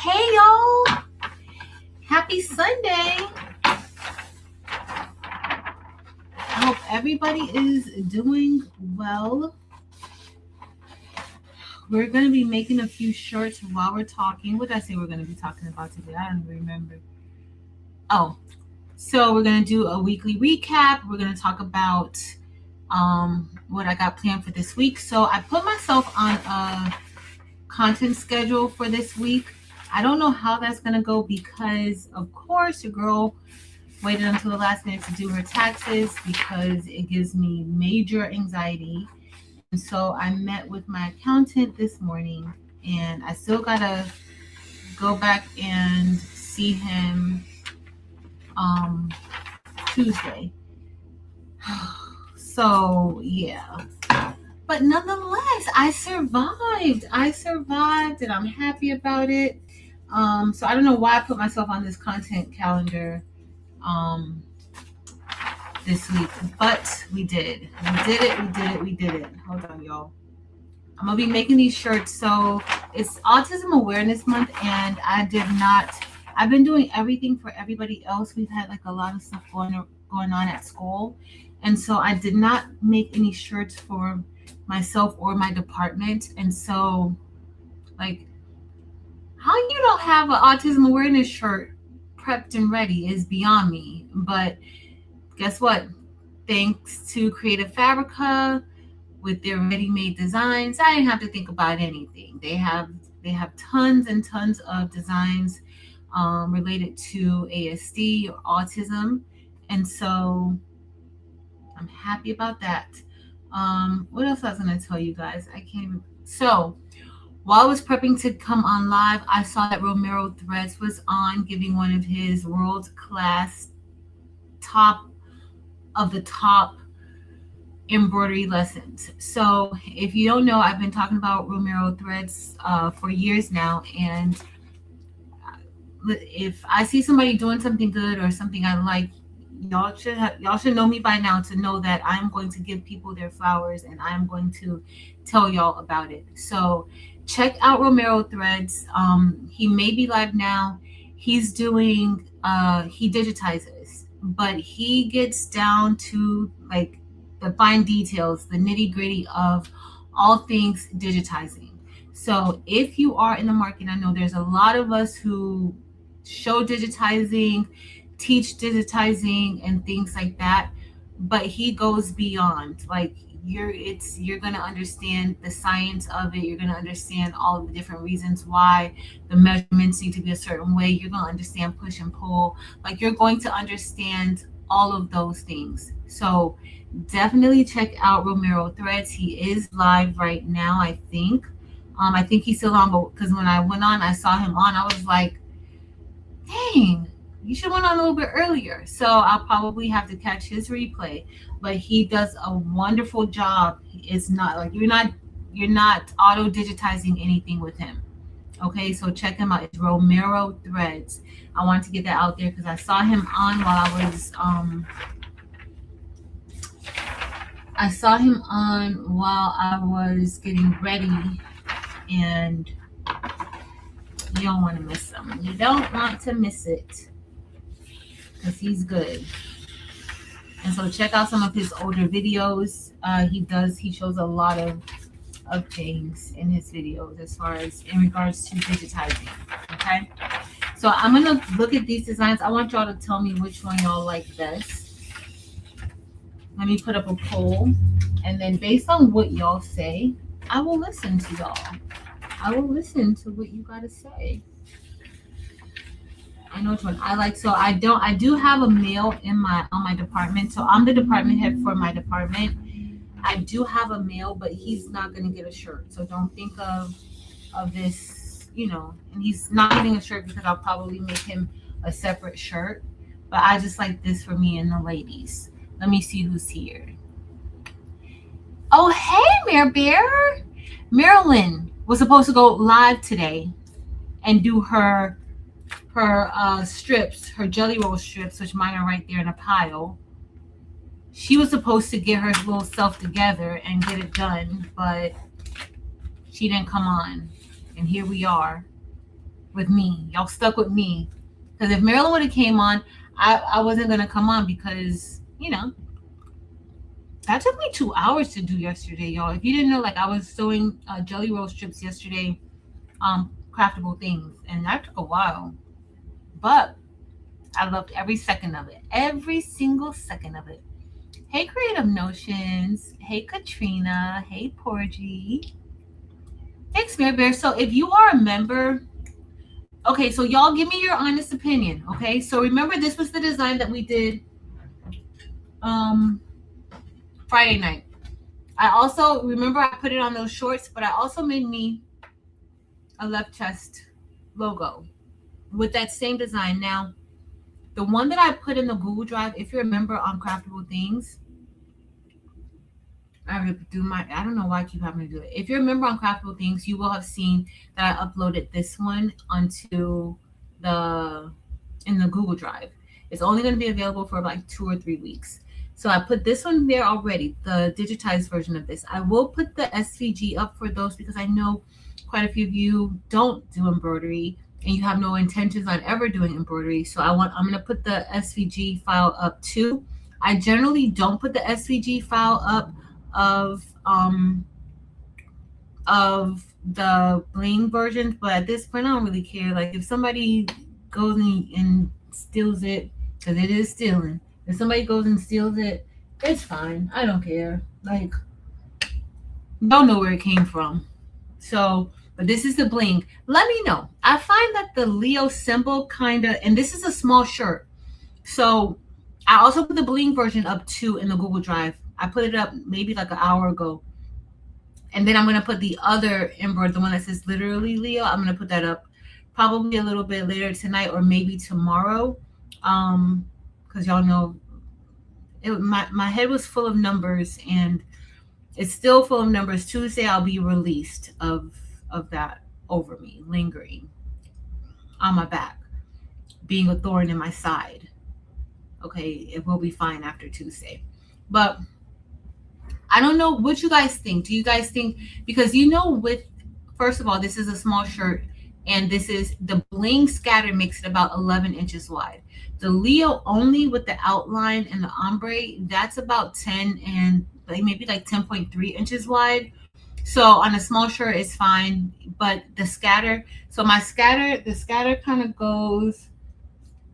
Hey y'all, happy Sunday. I hope everybody is doing well. We're going to be making a few shorts while we're talking. What did I say we're going to be talking about today? I don't even remember. Oh, so we're going to do a weekly recap. We're going to talk about what I got planned for this week. So I put myself on a content schedule for this week. I don't know how that's going to go because, of course, your girl waited until the last minute to do her taxes because it gives me major anxiety. And so I met with my accountant this morning, and I still got to go back and see him Tuesday. So, yeah. But nonetheless, I survived, and I'm happy about it. So I don't know why I put myself on this content calendar this week, but we did it. Hold on, y'all. I'm gonna be making these shirts. So it's Autism Awareness Month, and I've been doing everything for everybody else. We've had like a lot of stuff going on at school, and so I did not make any shirts for myself or my department. And so, like, how you don't have an Autism Awareness shirt prepped and ready is beyond me. But guess what? Thanks to Creative Fabrica with their ready-made designs, I didn't have to think about anything. They have tons and tons of designs related to ASD or autism, and so I'm happy about that. What else I was going to tell you guys? So while I was prepping to come on live, I saw that Romero Threads was on giving one of his world-class top embroidery lessons. So if you don't know, I've been talking about Romero Threads for years now, and if I see somebody doing something good or something I like, y'all should know me by now to know that I'm going to give people their flowers, and I'm going to tell y'all about it. So check out Romero Threads. He may be live now. He's doing he digitizes, but he gets down to like the fine details, the nitty-gritty of all things digitizing. So if you are in the market, I know there's a lot of us who show digitizing, teach digitizing and things like that, but he goes beyond. Like you're going to understand the science of it. You're going to understand all of the different reasons why the measurements need to be a certain way. You're going to understand push and pull. Like you're going to understand all of those things. So definitely check out Romero Threads. He is live right now, I think. I think he's still on, but because when I went on, I saw him on. I was like, dang, you should have went on a little bit earlier. So I'll probably have to catch his replay. But he does a wonderful job. It's not like you're not auto digitizing anything with him. Okay, so check him out. It's Romero Threads. I wanted to get that out there because I saw him on while I was getting ready, and you don't want to miss him. You don't want to miss it because he's good. And so check out some of his older videos. He shows a lot of things in his videos as far as in regards to digitizing. Okay, so I'm gonna look at these designs. I want y'all to tell me which one y'all like best. Let me put up a poll, and then based on what y'all say, I will listen to y'all. I will listen to what you gotta say. I know which one I like. So I do have a male on my department. So I'm the department head for my department. I do have a male, but he's not gonna get a shirt. So don't think of this, and he's not getting a shirt because I'll probably make him a separate shirt. But I just like this for me and the ladies. Let me see who's here. Oh, hey, Mare Bear. Marilyn was supposed to go live today and do her strips, her jelly roll strips, which mine are right there in a pile. She was supposed to get her little self together and get it done, but she didn't come on. And here we are. with me. Y'all stuck with me. Because if Marilyn would have came on, I wasn't gonna come on because, that took me 2 hours to do yesterday, y'all. If you didn't know, like I was sewing jelly roll strips yesterday, craftable things, and that took a while. But I loved every second of it. Every single second of it. Hey Creative Notions. Hey Katrina. Hey Porgy. Thanks, Mary Bear. So if you are a member, okay, so y'all give me your honest opinion. Okay. So remember this was the design that we did um Friday night. I also remember I put it on those shorts, but I also made me a left chest logo with that same design. Now, the one that I put in the Google Drive, if you remember on Craftable Things, I don't know why I keep having to do it. If you remember on Craftable Things, you will have seen that I uploaded this one onto the in the Google Drive. It's only going to be available for like 2 or 3 weeks. So I put this one there already, the digitized version of this. I will put the SVG up for those because I know quite a few of you don't do embroidery and you have no intentions on ever doing embroidery. So I'm going to put the SVG file up too. I generally don't put the SVG file up of the bling versions, but at this point I don't really care. Like if somebody goes and steals it, because it is stealing. If somebody goes and steals it, it's fine. I don't care. Like, don't know where it came from. So, but this is the bling. Let me know. I find that the Leo symbol kind of, and this is a small shirt. So I also put the bling version up too in the Google Drive. I put it up maybe like an hour ago. And then I'm going to put the other embroidery, the one that says literally Leo. I'm going to put that up probably a little bit later tonight or maybe tomorrow. Because y'all know my head was full of numbers and it's still full of numbers. Tuesday I'll be released of that over me, lingering on my back, being a thorn in my side. Okay, it will be fine after Tuesday. But I don't know what you guys think. Do you guys think, because first of all, this is a small shirt and this is the bling scatter makes it about 11 inches wide. The Leo only with the outline and the ombre, that's about 10 and maybe like 10.3 inches wide. So on a small shirt, it's fine. But the scatter, the scatter kind of goes,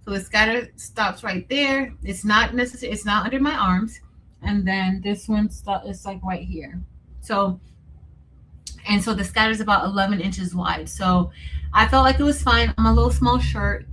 so the scatter stops right there. It's not necessary. It's not under my arms. And then this one is like right here. So the scatter is about 11 inches wide. So I felt like it was fine. I'm a little small shirt.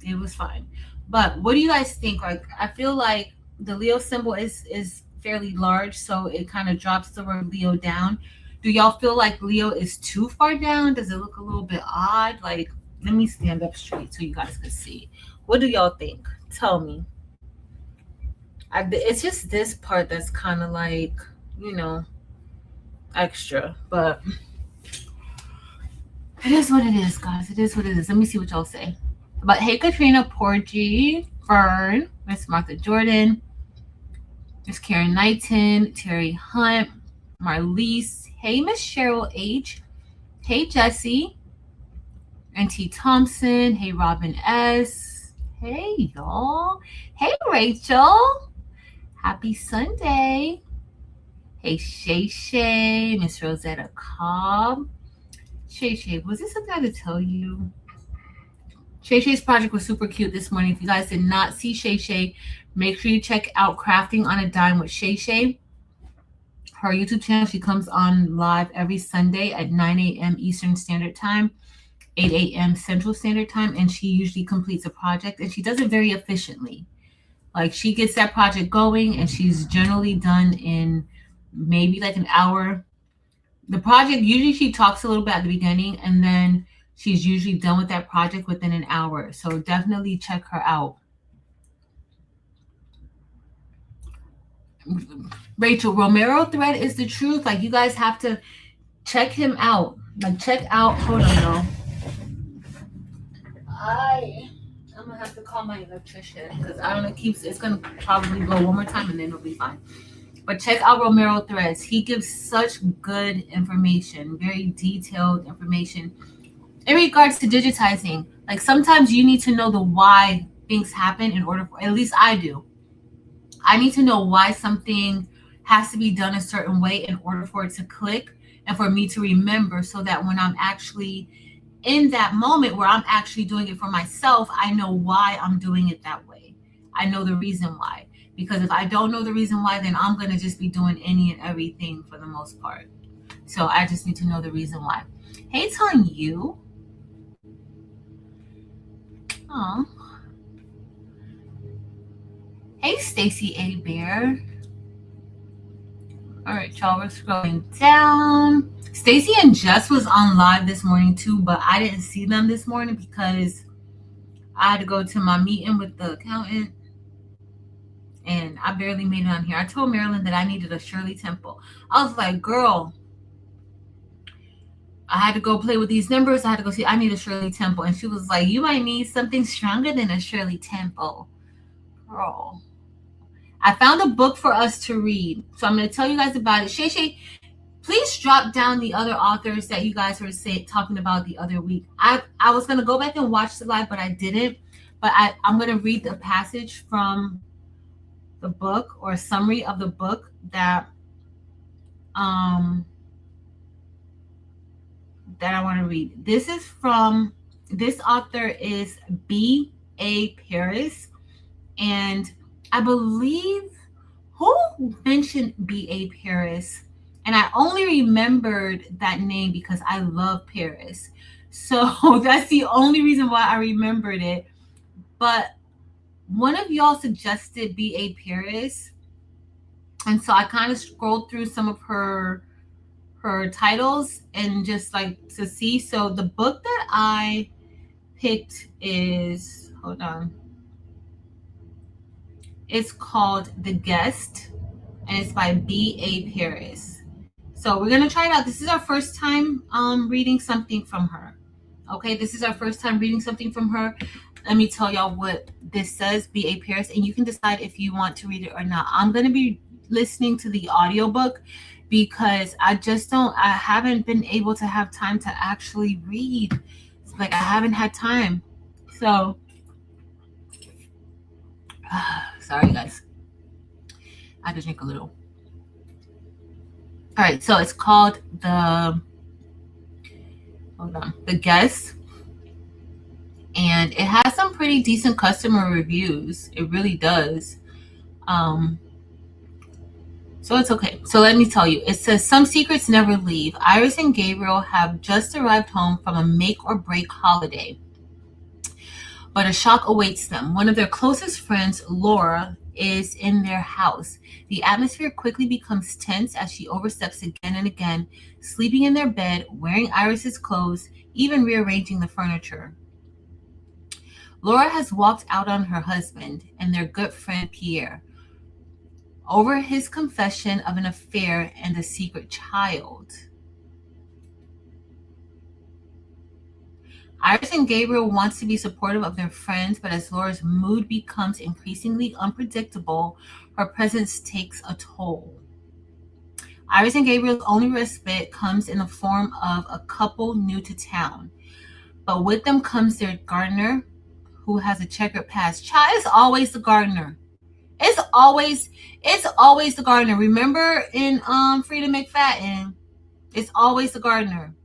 It was fine. But what do you guys think? Like, I feel like the Leo symbol is fairly large, so it kind of drops the word Leo down. Do y'all feel like Leo is too far down? Does it look a little bit odd? Like, let me stand up straight so you guys can see. What do y'all think? Tell me. It's just this part that's kind of like, extra, but it is what it is, guys. It is what it is. Let me see what y'all say. But hey, Katrina, Porgy, Fern, Miss Martha Jordan, Miss Karen Knighton, Terry Hunt, Marlise. Hey, Miss Cheryl H. Hey, Jesse, and T. Thompson. Hey, Robin S. Hey, y'all. Hey, Rachel. Happy Sunday. Hey, Shay Shay, Miss Rosetta Cobb. Shay Shay, was this something I had to tell you? Shay Shay's project was super cute this morning. If you guys did not see Shay Shay, make sure you check out Crafting on a Dime with Shay Shay. Her YouTube channel, she comes on live every Sunday at 9 a.m. Eastern Standard Time, 8 a.m. Central Standard Time, and she usually completes a project, and she does it very efficiently. Like, she gets that project going, and she's generally done in maybe like an hour. The project, usually she talks a little bit at the beginning, and then she's usually done with that project within an hour. So definitely check her out. Rachel, Romero thread is the truth. Like, you guys have to check him out. Like, check out, hold on, y'all. I'm gonna have to call my electrician because I don't know, it's gonna probably go one more time and then it'll be fine. But check out Romero Threads. He gives such good information, very detailed information. In regards to digitizing, like sometimes you need to know the why things happen in order for, at least I do. I need to know why something has to be done a certain way in order for it to click and for me to remember, so that when I'm actually in that moment where I'm actually doing it for myself, I know why I'm doing it that way. I know the reason why. Because if I don't know the reason why, then I'm going to just be doing any and everything for the most part. So I just need to know the reason why. Hey, telling you. Oh. Hey, Stacy A. Bear. All right, y'all, we're scrolling down. Stacy and Jess was on live this morning too, but I didn't see them this morning because I had to go to my meeting with the accountant and I barely made it on here. I told Marilyn that I needed a Shirley Temple. I was like, girl, I had to go play with these numbers. I had to go see, I need a Shirley Temple. And she was like, you might need something stronger than a Shirley Temple. Girl. I found a book for us to read. So I'm going to tell you guys about it. Shay Shay, please drop down the other authors that you guys were talking about the other week. I was going to go back and watch the live, but I didn't. But I'm going to read the passage from the book, or a summary of the book um that I want to read. This author is B.A. Paris, and I believe, who mentioned B.A. Paris? And I only remembered that name because I love Paris. So that's the only reason why I remembered it. But one of y'all suggested B.A. Paris. And so I kind of scrolled through some of her titles and just like to see. So the book that I picked is, hold on, it's called The Guest, and it's by B.A. Paris. So we're gonna try it out. This is our first time reading something from her. Okay, this is our first time reading something from her. Let me tell y'all what this says, B.A. Paris, and you can decide if you want to read it or not. I'm gonna be listening to the audiobook because I haven't been able to have time to actually read. It's like I haven't had time. So sorry guys. I had to drink a little. All right, so it's called The Guest, and it has some pretty decent customer reviews. It really does. So it's okay. So let me tell you. It says, some secrets never leave. Iris and Gabriel have just arrived home from a make or break holiday, but a shock awaits them. One of their closest friends, Laura, is in their house. The atmosphere quickly becomes tense as she oversteps again and again, sleeping in their bed, wearing Iris's clothes, even rearranging the furniture. Laura has walked out on her husband and their good friend Pierre over his confession of an affair and a secret child. Iris and Gabriel wants to be supportive of their friends, but as Laura's mood becomes increasingly unpredictable, her presence takes a toll. Iris and Gabriel's only respite comes in the form of a couple new to town, but with them comes their gardener, who has a checkered past. Child, it's always the gardener. It's always the gardener. Remember in Frida McFadden, it's always the gardener.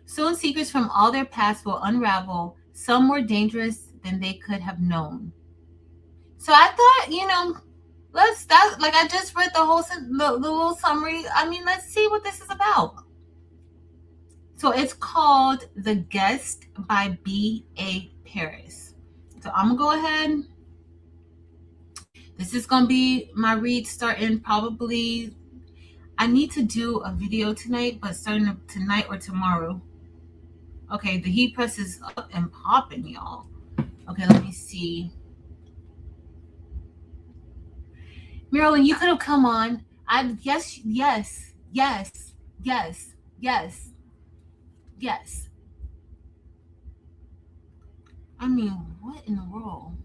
Soon secrets from all their past will unravel, some more dangerous than they could have known. So I thought, I just read the little summary. I mean, let's see what this is about. So it's called The Guest by B.A. Paris. So I'm going to go ahead. This is going to be my read starting probably, I need to do a video tonight, but starting tonight or tomorrow. Okay, the heat press is up and popping, y'all. Okay, let me see. Marilyn, you could have come on. Yes. I mean, what in the world?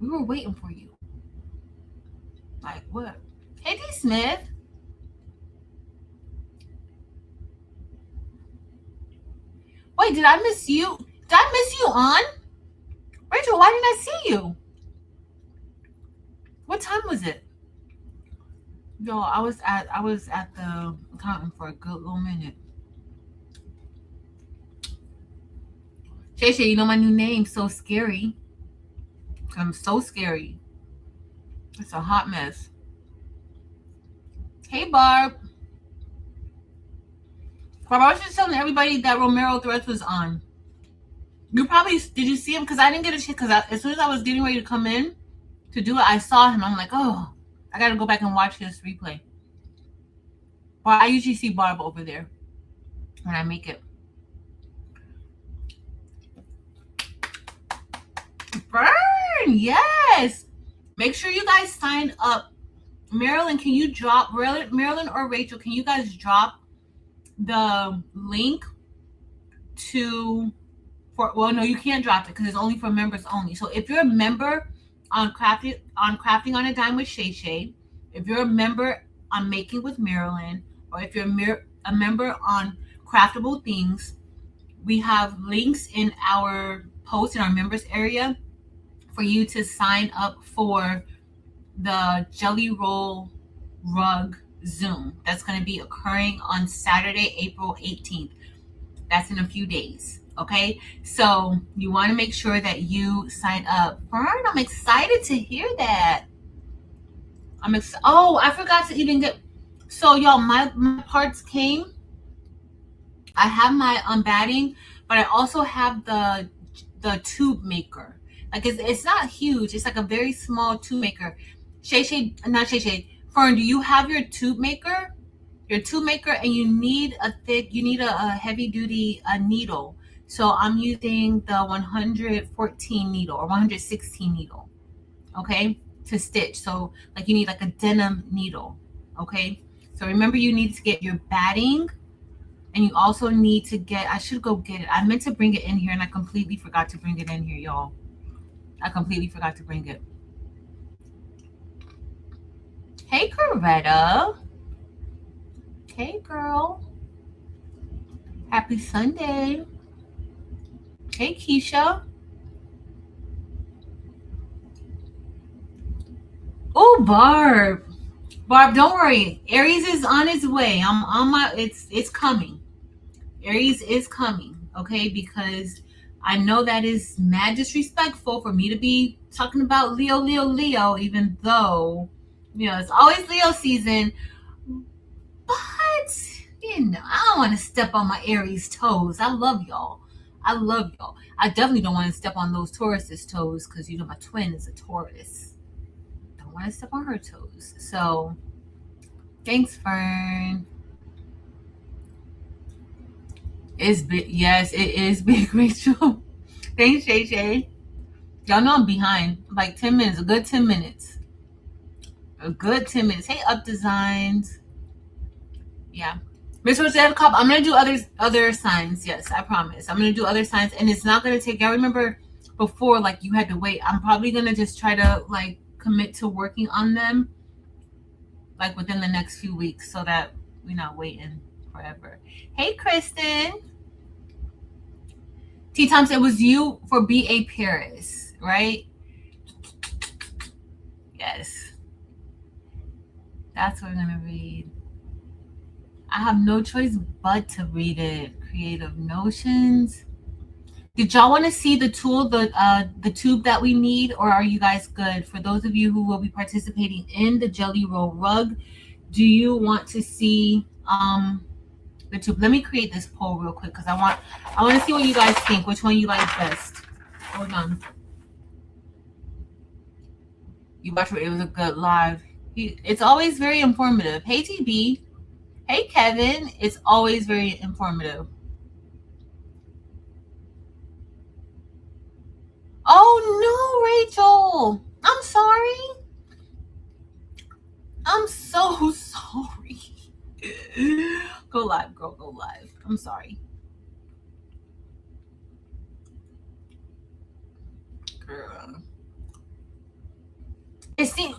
We were waiting for you. Like, what? Hey, D. Smith. Wait, did I miss you? Did I miss you on? Rachel, why didn't I see you? What time was it? Yo, I was at the accountant for a good little minute. Shay Shay, you know my new name, so scary. I'm so scary. It's a hot mess. Hey Barb. Barb, I was just telling everybody that Romero Threats was on. You probably did you see him? Because I didn't get a chance. Because as soon as I was getting ready to come in to do it, I saw him. I'm like, oh, I got to go back and watch this replay. But I usually see Barb over there when I make it. Burn, yes. Make sure you guys sign up. Marilyn, can you drop Marilyn or Rachel? Can you guys drop the link to? Well, no, you can't drop it because it's only for members only. So if you're a member on crafting on a dime with Shay Shay, if you're a member on Making with Marilyn, or if you're a member on Craftable Things, we have links in our post in our members area for you to sign up for the Jelly Roll Rug Zoom. That's going to be occurring on Saturday, April 18th. That's in a few days. Okay, so you want to make sure that you sign up. Fern, I'm excited to hear that. Oh, I forgot to even get. So y'all, my parts came. I have my batting, but I also have the tube maker. Like it's not huge. It's like a very small tube maker. Not Shay Shay. Fern, do you have your tube maker? Your tube maker, and you need a heavy duty needle. So I'm using the 114 needle or 116 needle, okay, to stitch. So like you need like a denim needle, okay? So remember you need to get your batting, and you also need to get, I should go get it. I meant to bring it in here and I completely forgot to bring it in here, y'all. I completely forgot to bring it. Hey, Coretta. Hey, girl. Happy Sunday. Hey, Keisha. Oh, Barb. Barb, don't worry. Aries is on its way. I'm on my. It's coming. Aries is coming. Okay, because I know that is mad disrespectful for me to be talking about Leo, even though it's always Leo season. But I don't want to step on my Aries toes. I love y'all. I definitely don't want to step on those Taurus's toes because my twin is a Taurus. Don't want to step on her toes. So thanks, Fern. It's big. Yes, it is big, Rachel. Thanks, Shay Shay. Y'all know I'm behind. Like 10 minutes. A good 10 minutes. Hey, Up Designs. Yeah. Miss Rosetta Cobb, I'm gonna do other signs. Yes, I promise. I'm gonna do other signs, and it's not gonna take. I remember before, like you had to wait. I'm probably gonna just try to like commit to working on them, like within the next few weeks, so that we're not waiting forever. Hey, Kristen. T. Thompson, it was you for BA Paris, right? Yes. That's what we're gonna read. I have no choice but to read it. Creative Notions. Did y'all want to see the tool, the tube that we need, or are you guys good? For those of you who will be participating in the Jelly Roll Rug, do you want to see the tube? Let me create this poll real quick because I want to see what you guys think. Which one you like best? Hold on. You watched it. It was a good live. It's always very informative. Hey, TB. Hey, Kevin. It's always very informative. Oh, no, Rachel. I'm sorry. I'm so sorry. Go live, girl. Go live. I'm sorry. Girl. See,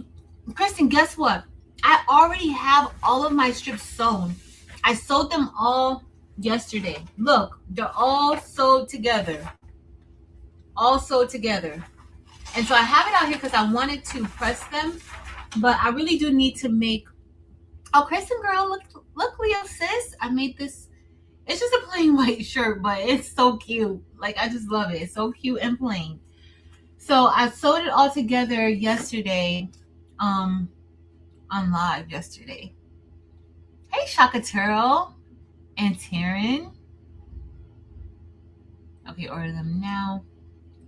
Kristen, guess what? I already have all of my strips sewn. I sewed them all yesterday. Look, they're all sewed together. All sewed together. And so I have it out here because I wanted to press them, but I really do need to make. Oh, Kristen girl, look, Leo sis. I made this. It's just a plain white shirt, but it's so cute. Like I just love it. It's so cute and plain. So I sewed it all together yesterday, um, on live yesterday. Hey, Shakaturo and Taryn. Okay, order them now.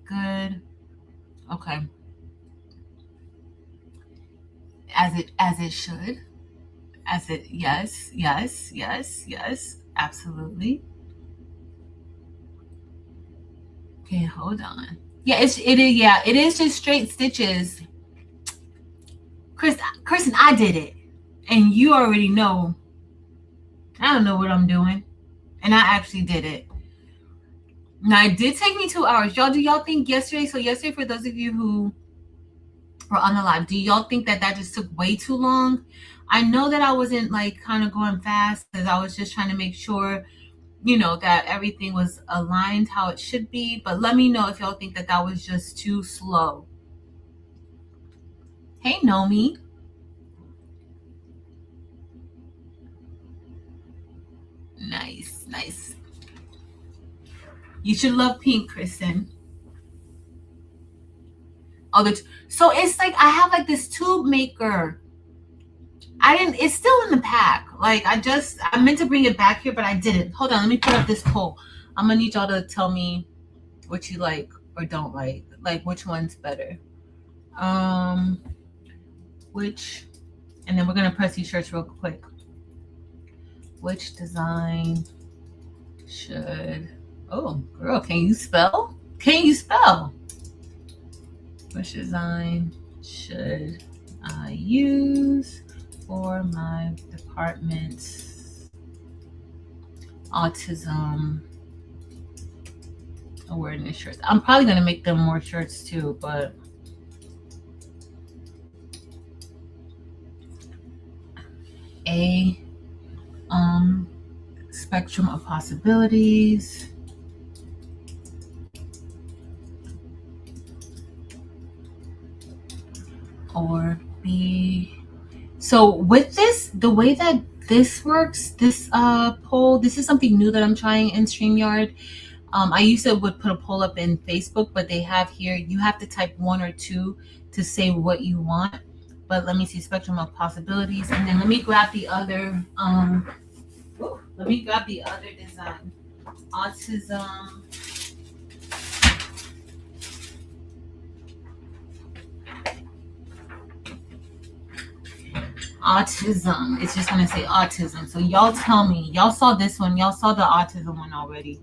Good. Okay. As it should. As it yes, absolutely. Okay, hold on. Yeah, it is just straight stitches. Kristen, I did it. And you already know I don't know what I'm doing. And I actually did it. Now it did take me 2 hours. Y'all, do y'all think yesterday? So yesterday, for those of you who were on the live, do y'all think that just took way too long? I know that I wasn't like kind of going fast because I was just trying to make sure, that everything was aligned how it should be. But let me know if y'all think that was just too slow. Hey, Nomi. Nice. You should love pink, Kristen. Oh, so it's like I have like this tube maker. It's still in the pack. Like I meant to bring it back here, but I didn't. Hold on, let me put up this poll. I'm gonna need y'all to tell me what you like or don't like which one's better. Which, and then we're gonna press these shirts real quick. Which design should, oh girl, can you spell? Which design should I use for my department's autism awareness shirts? I'm probably gonna make them more shirts too, but a spectrum of possibilities. Or B. So with this, the way that this works, this poll, this is something new that I'm trying in StreamYard. I used to would put a poll up in Facebook, but they have here, you have to type 1 or 2 to say what you want. But let me see, spectrum of possibilities, and then let me grab the other design. Autism. Autism. It's just gonna say autism. So y'all tell me. Y'all saw this one. Y'all saw the autism one already.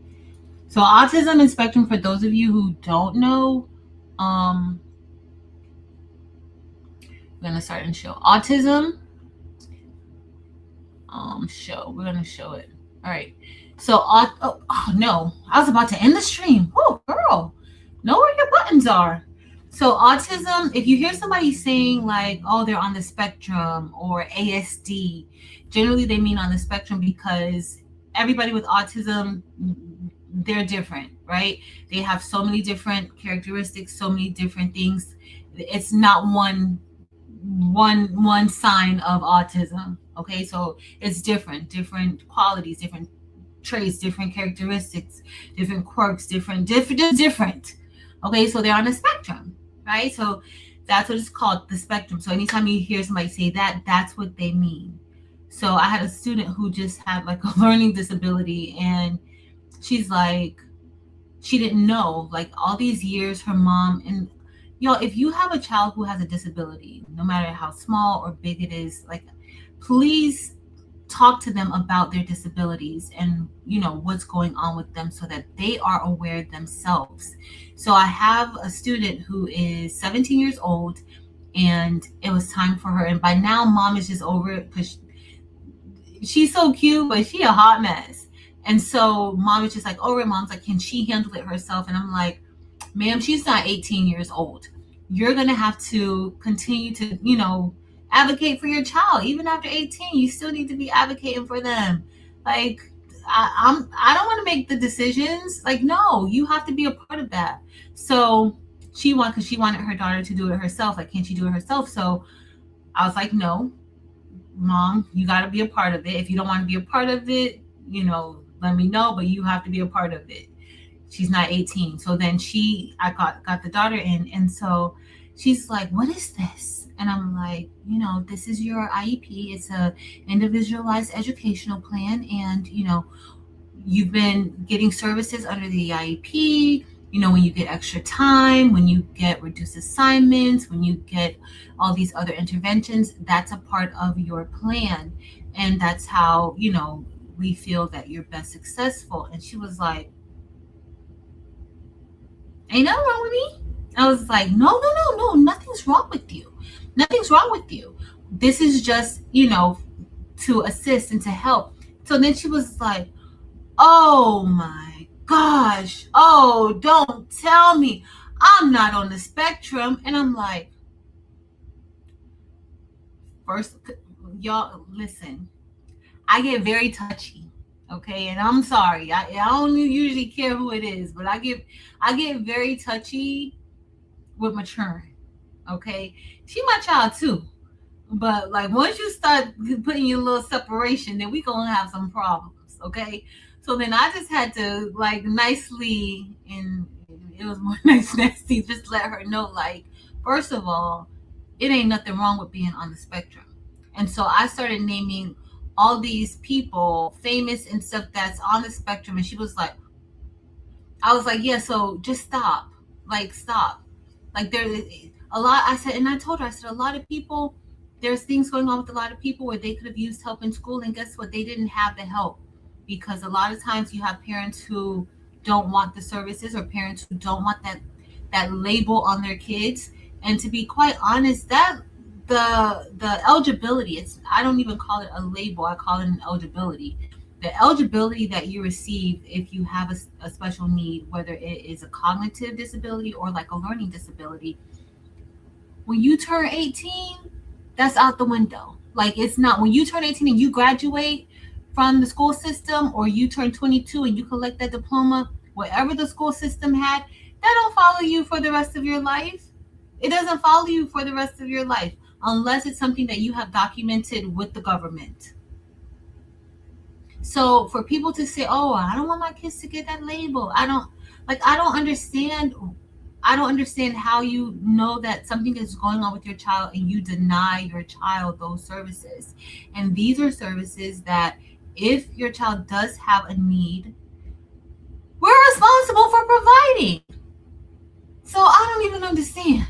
So autism and spectrum, for those of you who don't know, we're gonna start and show autism. Show. We're gonna show it. All right. So oh no, I was about to end the stream. Oh girl, know where your buttons are. So autism, if you hear somebody saying like, oh, they're on the spectrum or ASD, generally they mean on the spectrum because everybody with autism, they're different, right? They have so many different characteristics, so many different things. It's not one sign of autism. Okay, so it's different qualities, different traits, different characteristics, different quirks, different. Okay, so they're on a spectrum, right? So that's what it's called, the spectrum. So anytime you hear somebody say that, that's what they mean. So I had a student who just had like a learning disability, and she's like, she didn't know, like all these years, her mom, and if you have a child who has a disability, no matter how small or big it is, like please talk to them about their disabilities and what's going on with them so that they are aware themselves. So I have a student who is 17 years old, and it was time for her, and by now mom is just over it because she's so cute, but she a hot mess. And so mom is just like over it. Mom's like, can she handle it herself? And I'm like, ma'am, she's not 18 years old. You're going to have to continue to, advocate for your child. Even after 18, you still need to be advocating for them. Like, I don't want to make the decisions. Like, no, you have to be a part of that. So because she wanted her daughter to do it herself. Like, can't she do it herself? So I was like, no, mom, you got to be a part of it. If you don't want to be a part of it, let me know, but you have to be a part of it. She's not 18. So then I got the daughter in. And so she's like, what is this? And I'm like, this is your IEP. It's a individualized educational plan. And, you've been getting services under the IEP. When you get extra time, when you get reduced assignments, when you get all these other interventions, that's a part of your plan. And that's how, we feel that you're best successful. And she was like, ain't nothing wrong with me. I was like, no, nothing's wrong with you. Nothing's wrong with you. This is just, to assist and to help. So then she was like, oh my gosh. Oh, don't tell me I'm not on the spectrum. And I'm like, first, y'all, listen, I get very touchy. Okay, and I'm sorry. I don't usually care who it is, but I get very touchy with maturing. Okay, she my child too, but like once you start putting your little separation, then we gonna have some problems. Okay, so then I just had to like nicely, and it was more nice nasty, just let her know, like, first of all, it ain't nothing wrong with being on the spectrum. And so I started naming all these people, famous and stuff, that's on the spectrum. And she was like, I was like, yeah, so just stop. Like, stop. Like, there's a lot. And I told her, I said, a lot of people, there's things going on with a lot of people where they could have used help in school. And guess what? They didn't have the help. Because a lot of times you have parents who don't want the services, or parents who don't want that label on their kids. And to be quite honest, that the eligibility, I don't even call it a label, I call it an eligibility. The eligibility that you receive if you have a special need, whether it is a cognitive disability or like a learning disability, when you turn 18, that's out the window. Like, it's not when you turn 18 and you graduate from the school system, or you turn 22 and you collect that diploma, whatever the school system had, that don't follow you for the rest of your life. It doesn't follow you for the rest of your life unless it's something that you have documented with the government. So for people to say, oh, I don't want my kids to get that label, I don't understand. I don't understand how you know that something is going on with your child and you deny your child those services. And these are services that, if your child does have a need, we're responsible for providing. So I don't even understand.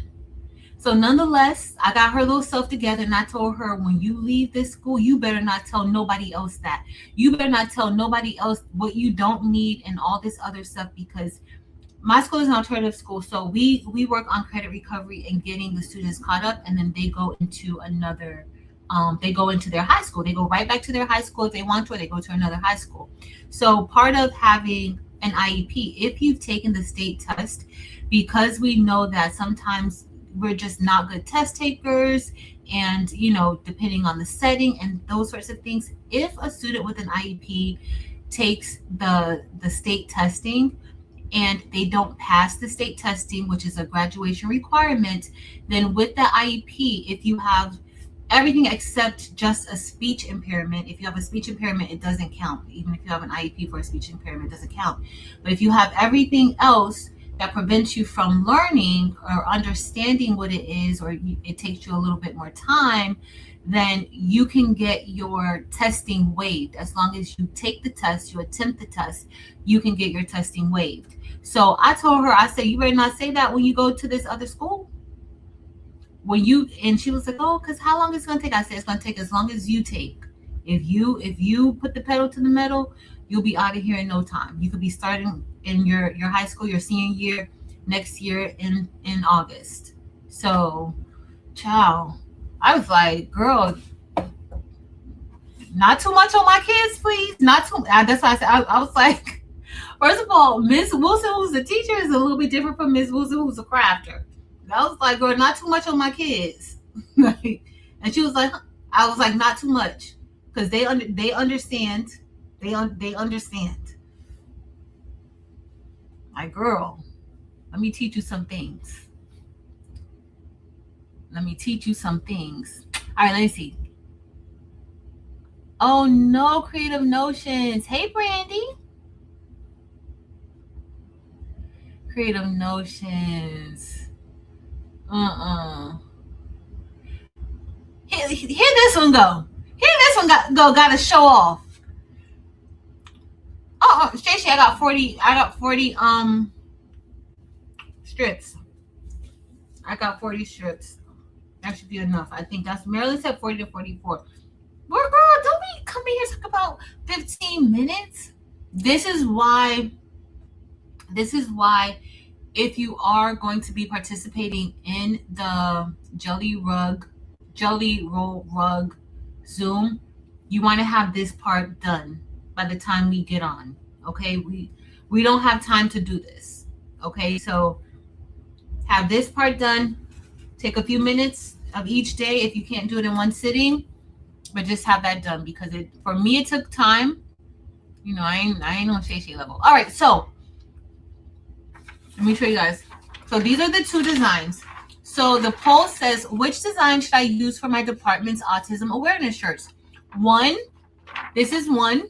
So nonetheless, I got her little self together, and I told her, when you leave this school, you better not tell nobody else that. You better not tell nobody else what you don't need and all this other stuff, because my school is an alternative school. So we work on credit recovery and getting the students caught up, and then they go into another, they go into their high school. They go right back to their high school if they want to, or they go to another high school. So part of having an IEP, if you've taken the state test, because we know that sometimes we're just not good test takers, and depending on the setting and those sorts of things, if a student with an IEP takes the state testing and they don't pass the state testing, which is a graduation requirement, then with the IEP, if you have everything except just a speech impairment, if you have a speech impairment, it doesn't count. Even if you have an IEP for a speech impairment, it doesn't count. But if you have everything else that prevents you from learning or understanding what it is, or it takes you a little bit more time, then you can get your testing waived. As long as you take the test, you attempt the test, you can get your testing waived. So I told her, I said, you better not say that when you go to this other school. And she was like, oh, because how long is it going to take? I said, it's going to take as long as you take. If you put the pedal to the metal, you'll be out of here in no time. You could be starting in your high school, your senior year, next year in August. So, child, I was like, girl, not too much on my kids, please. Not too. That's why I said, I was like, first of all, Miss Wilson, who's the teacher, is a little bit different from Miss Wilson, who's a crafter. I was like, girl, not too much on my kids. And she was like, I was like, not too much, because they understand They understand. My girl, let me teach you some things. Let me teach you some things. All right, let me see. Oh no, Creative Notions. Hey, Brandy. Creative Notions. Uh-uh. Here this one go. Here this one gotta show off. Stacey, I got 40 strips. I got 40 strips. That should be enough. I think that's Marilyn said 40 to 44. Well, girl, don't we come in here and talk about 15 minutes? This is why if you are going to be participating in the Jelly Roll Rug Zoom, you want to have this part done by the time we get on. Okay, we don't have time to do this. Okay, so have this part done. Take a few minutes of each day if you can't do it in one sitting, but just have that done because for me it took time. You know, I ain't on Shay level. All right, so let me show you guys. So these are the two designs. So the poll says, which design should I use for my department's autism awareness shirts? One, this is one,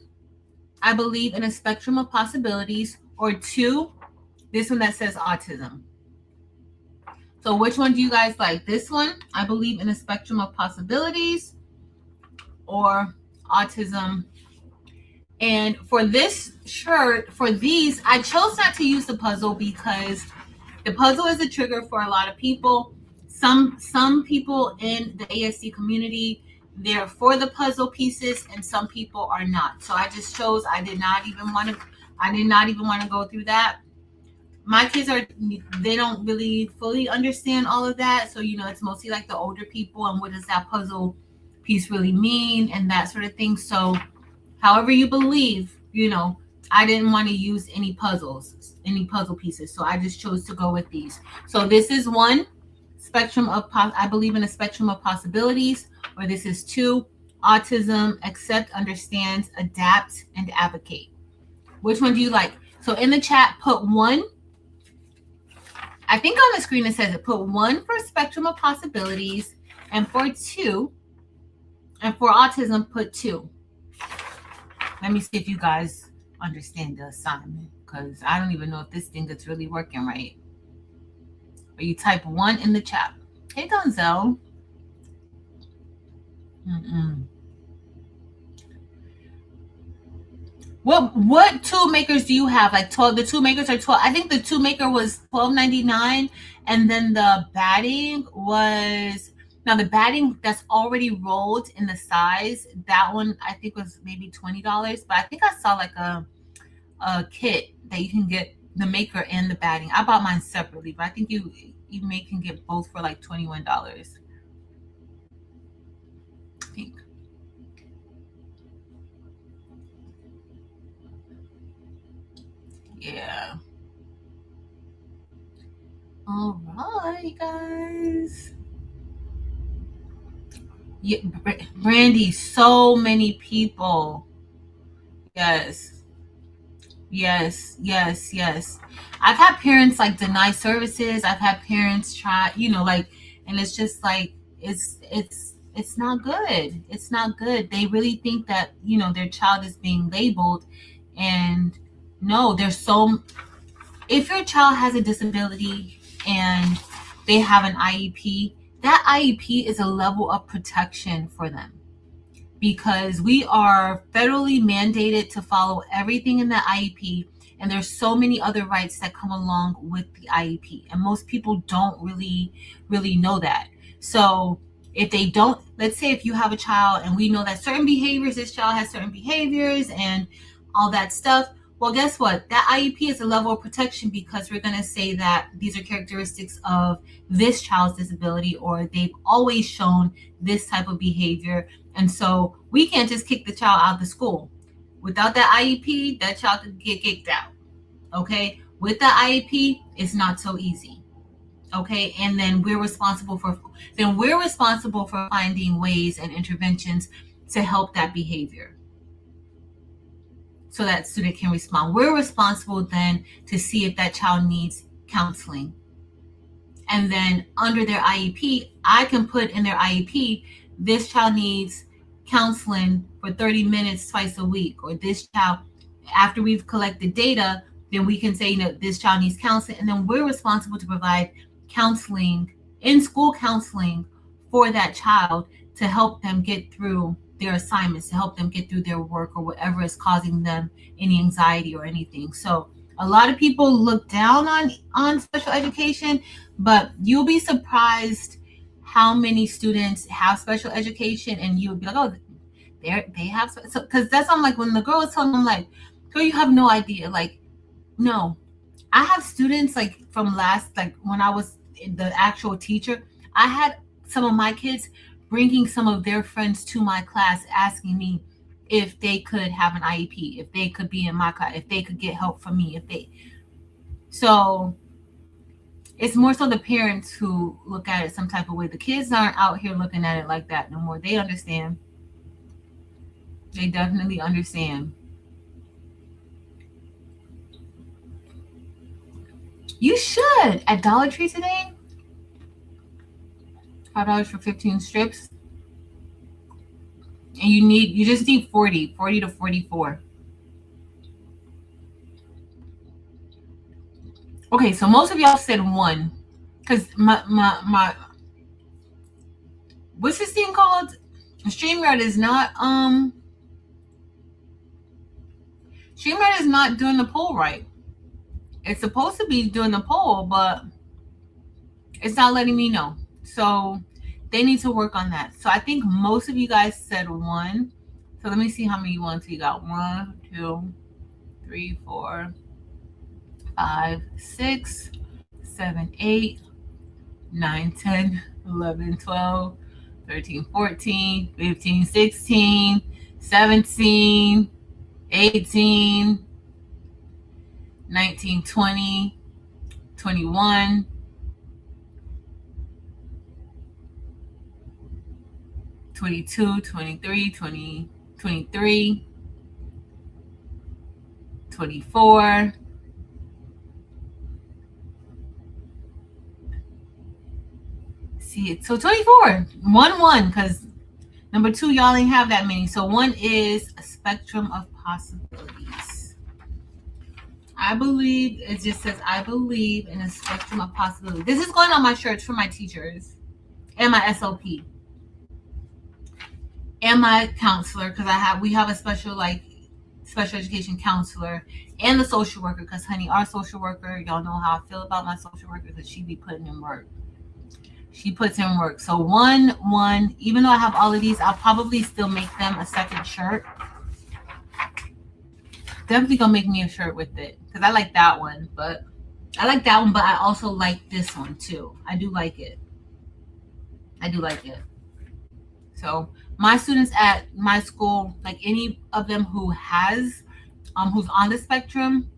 I believe in a spectrum of possibilities, or two, this one that says autism. So which one do you guys like? This one, I believe in a spectrum of possibilities, or autism. And for this shirt, for these, I chose not to use the puzzle because the puzzle is a trigger for a lot of people. Some people in the ASD community, they're for the puzzle pieces, and some people are not. So I just chose. I did not even want to go through that. My kids they don't really fully understand all of that. So, you know, it's mostly like the older people and what does that puzzle piece really mean and that sort of thing. So however you believe, you know, I didn't want to use any puzzle pieces. So I just chose to go with these. So this is one, spectrum of, I believe in a spectrum of possibilities, or this is two, autism, accept, understands, adapt, and advocate. Which one do you like? So in the chat, put one. I think on the screen it says it. Put one for spectrum of possibilities, and for two, and for autism, put two. Let me see if you guys understand the assignment, because I don't even know if this thing is really working right. Or you type one in the chat. Hey, Donzel. What tool makers do you have? Like 12? The tool makers are 12. I think the tool maker was $12.99, and then the batting was, now the batting that's already rolled in the size, that one I think was maybe $20. But I think I saw like a kit that you can get the maker and the batting. I bought mine separately, but I think you can get both for like $21. I think. Yeah. All right, guys. Yeah, Brandy, so many people. Yes. I've had parents like deny services. I've had parents try, you know, like, and it's just like it's not good. It's not good. They really think that, you know, their child is being labeled, and no, if your child has a disability and they have an IEP, that IEP is a level of protection for them, because we are federally mandated to follow everything in that IEP, and there's so many other rights that come along with the IEP, and most people don't really know that. So if they don't, let's say if you have a child and we know that certain behaviors, this child has certain behaviors and all that stuff, well, guess what? That IEP is a level of protection, because we're going to say that these are characteristics of this child's disability, or they've always shown this type of behavior. And so we can't just kick the child out of the school. Without that IEP, that child could get kicked out. Okay? With the IEP, it's not so easy. Okay? And then we're responsible for finding ways and interventions to help that behavior. so that student can respond. We're responsible then to see if that child needs counseling. And then under their IEP, I can put in their IEP, this child needs counseling for 30 minutes twice a week, or this child, after we've collected data, then we can say, this child needs counseling. And then we're responsible to provide counseling, in school counseling for that child to help them get through their assignments, to help them get through their work or whatever is causing them any anxiety or anything. So a lot of people look down on special education, but you'll be surprised how many students have special education, and you'll be like, oh, they have, so because that's, I'm like, when the girl was telling me, I'm like, girl, you have no idea. Like, no, I have students like from last, like when I was the actual teacher, I had some of my kids bringing some of their friends to my class, asking me if they could have an IEP, if they could be in my class, if they could get help from me, so it's more so the parents who look at it some type of way. The kids aren't out here looking at it like that no more. They understand. They definitely understand. You should. At Dollar Tree today, $5 for 15 strips. And you just need 40 to 44. Okay, so most of y'all said one. Because my what's this thing called? StreamYard is not doing the poll right. It's supposed to be doing the poll, but it's not letting me know. So they need to work on that. So I think most of you guys said one. So let me see how many ones you got. 1, 2, 3, 4, 5, 6, 7, 8, 9, 10, 11, 12, 13, 14, 15, 16, 17, 18, 19, 20, 21, 22, 23, 20, 23, 24, see it. So 24, 1, because number 2, y'all ain't have that many. So 1 is a spectrum of possibilities. I believe, it just says, I believe in a spectrum of possibilities. This is going on my shirts for my teachers and my SLP and my counselor, because we have a special education counselor and the social worker, because honey, our social worker, y'all know how I feel about my social worker, because she be putting in work. She puts in work. So 1, even though I have all of these, I'll probably still make them a second shirt. Definitely gonna make me a shirt with it, because I like that one, but I also like this one too. I do like it. So my students at my school, like any of them who has who's on the spectrum,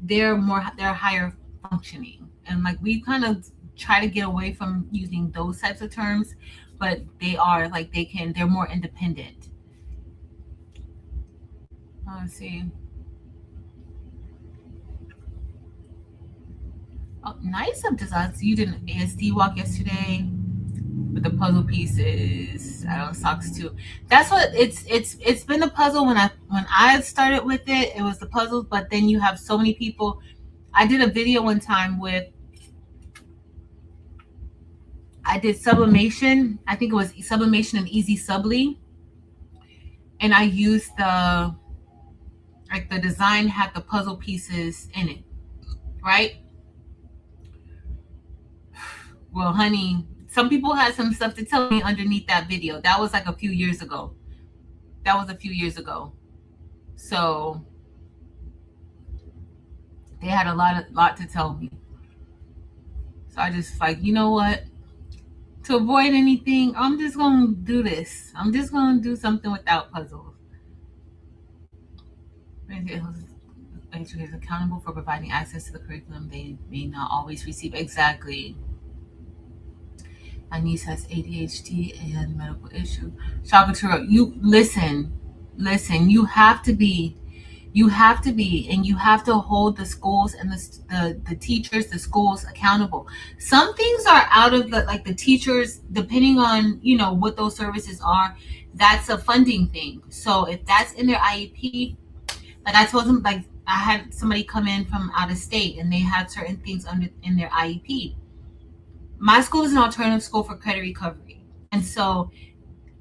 they're higher functioning, and like we kind of try to get away from using those types of terms, but they are like, they're more independent. Let's see. Oh, nice of designs. You did an ASD walk yesterday with the puzzle pieces. I know, socks too. That's what it's been the puzzle. When I started with it, it was the puzzles, but then you have so many people. I did a video one time I did sublimation. I think it was sublimation and easy subly. And I used the design had the puzzle pieces in it, right? Well, honey, some people had some stuff to tell me underneath that video. That was like a few years ago. So they had a lot to tell me. So I just like, you know what? To avoid anything, I'm just going to do this. I'm just going to do something without puzzles. Educators accountable for providing access to the curriculum they may not always receive. Exactly. My niece has ADHD and medical issue. Shakatura, you listen. Listen, and you have to hold the schools and the teachers, the schools accountable. Some things are out of the, like the teachers, depending on, what those services are, that's a funding thing. So if that's in their IEP, like I told them, like I had somebody come in from out of state and they had certain things under in their IEP. My school is an alternative school for credit recovery. And so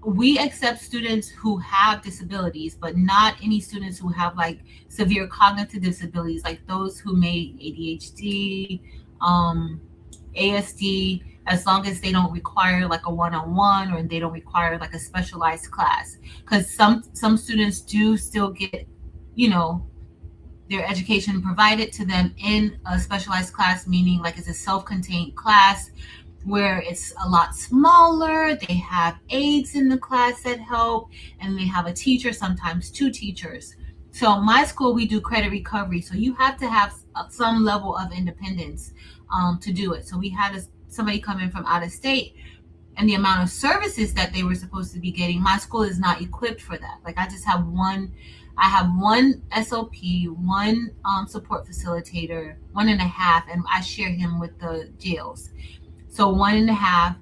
we accept students who have disabilities, but not any students who have like severe cognitive disabilities, like those who may ADHD, ASD, as long as they don't require like a one-on-one, or they don't require like a specialized class. Because some students do still get, you know, their education provided to them in a specialized class, meaning like it's a self-contained class where it's a lot smaller. They have aides in the class that help, and they have a teacher, sometimes two teachers. So my school, we do credit recovery. So you have to have some level of independence to do it. So we had somebody come in from out of state, and the amount of services that they were supposed to be getting, my school is not equipped for that. Like I have one SOP, one support facilitator, 1.5, and I share him with the jails. So 1.5,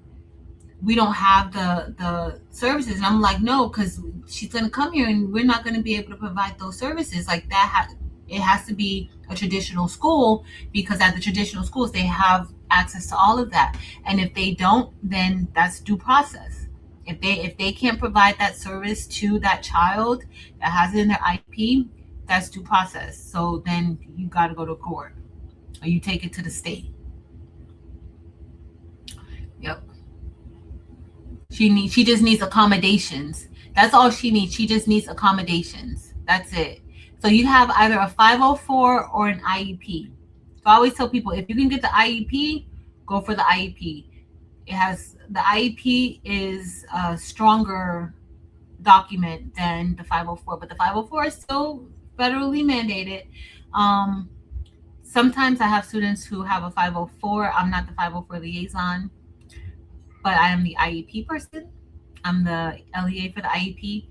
we don't have the services. And I'm like, no, because she's gonna come here and we're not gonna be able to provide those services. Like that, it has to be a traditional school, because at the traditional schools they have access to all of that. And if they don't, then that's due process. If they can't provide that service to that child that has it in their IP, that's due process. So then you got to go to court, or you take it to the state. Yep. She just needs accommodations. That's all she needs. She just needs accommodations. That's it. So you have either a 504 or an IEP. So I always tell people, if you can get the IEP, go for the IEP. The IEP is a stronger document than the 504, but the 504 is still federally mandated. Um, Sometimes I have students who have a 504. I'm not the 504 liaison, but I am the IEP person. I'm the LEA for the IEP.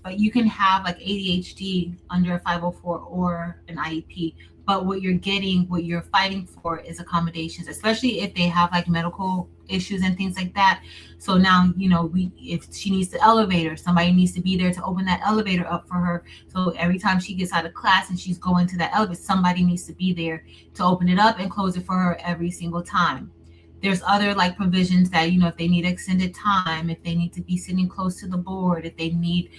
But you can have like ADHD under a 504 or an IEP. But what you're fighting for is accommodations, especially if they have like medical issues and things like that. So now, if she needs the elevator, somebody needs to be there to open that elevator up for her. So every time she gets out of class and she's going to that elevator, somebody needs to be there to open it up and close it for her every single time. There's other like provisions that, if they need extended time, if they need to be sitting close to the board, if they need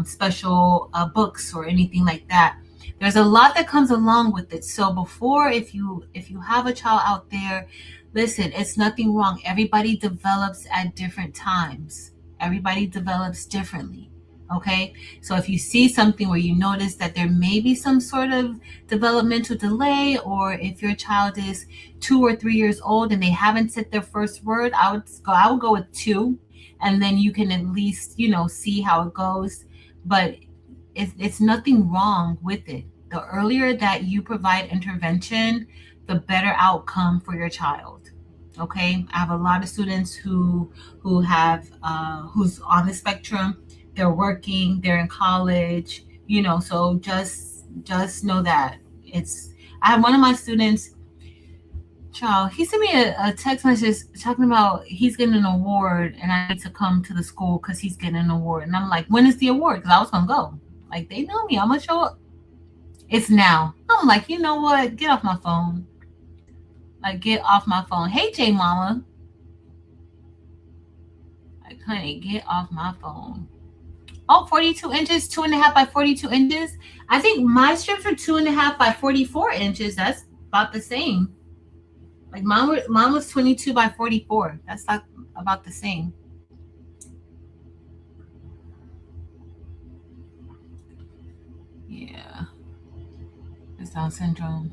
special books or anything like that. There's a lot that comes along with it. So before, if you have a child out there, listen, it's nothing wrong. Everybody develops at different times. Everybody develops differently. Okay. So if you see something where you notice that there may be some sort of developmental delay, or if your child is 2 or 3 years old and they haven't said their first word, I would go with 2, and then you can at least, see how it goes. But it's nothing wrong with it. The earlier that you provide intervention, the better outcome for your child. Okay, I have a lot of students who have who's on the spectrum. They're working, they're in college, so just know that it's. I have one of my students, child, he sent me a text message talking about he's getting an award and I need to come to the school because he's getting an award. And I'm like, when is the award? Because I was gonna go. Like, they know me, I'm gonna show up. It's now. I'm like, you know what? Get off my phone. Like, get off my phone. Hey, J Mama. Like, honey, get off my phone. Oh, 42 inches, 2.5 by 42 inches. I think my strips are 2.5 by 44 inches. That's about the same. Like, mine was 22 by 44. That's like about the same. Yeah. It's Down syndrome.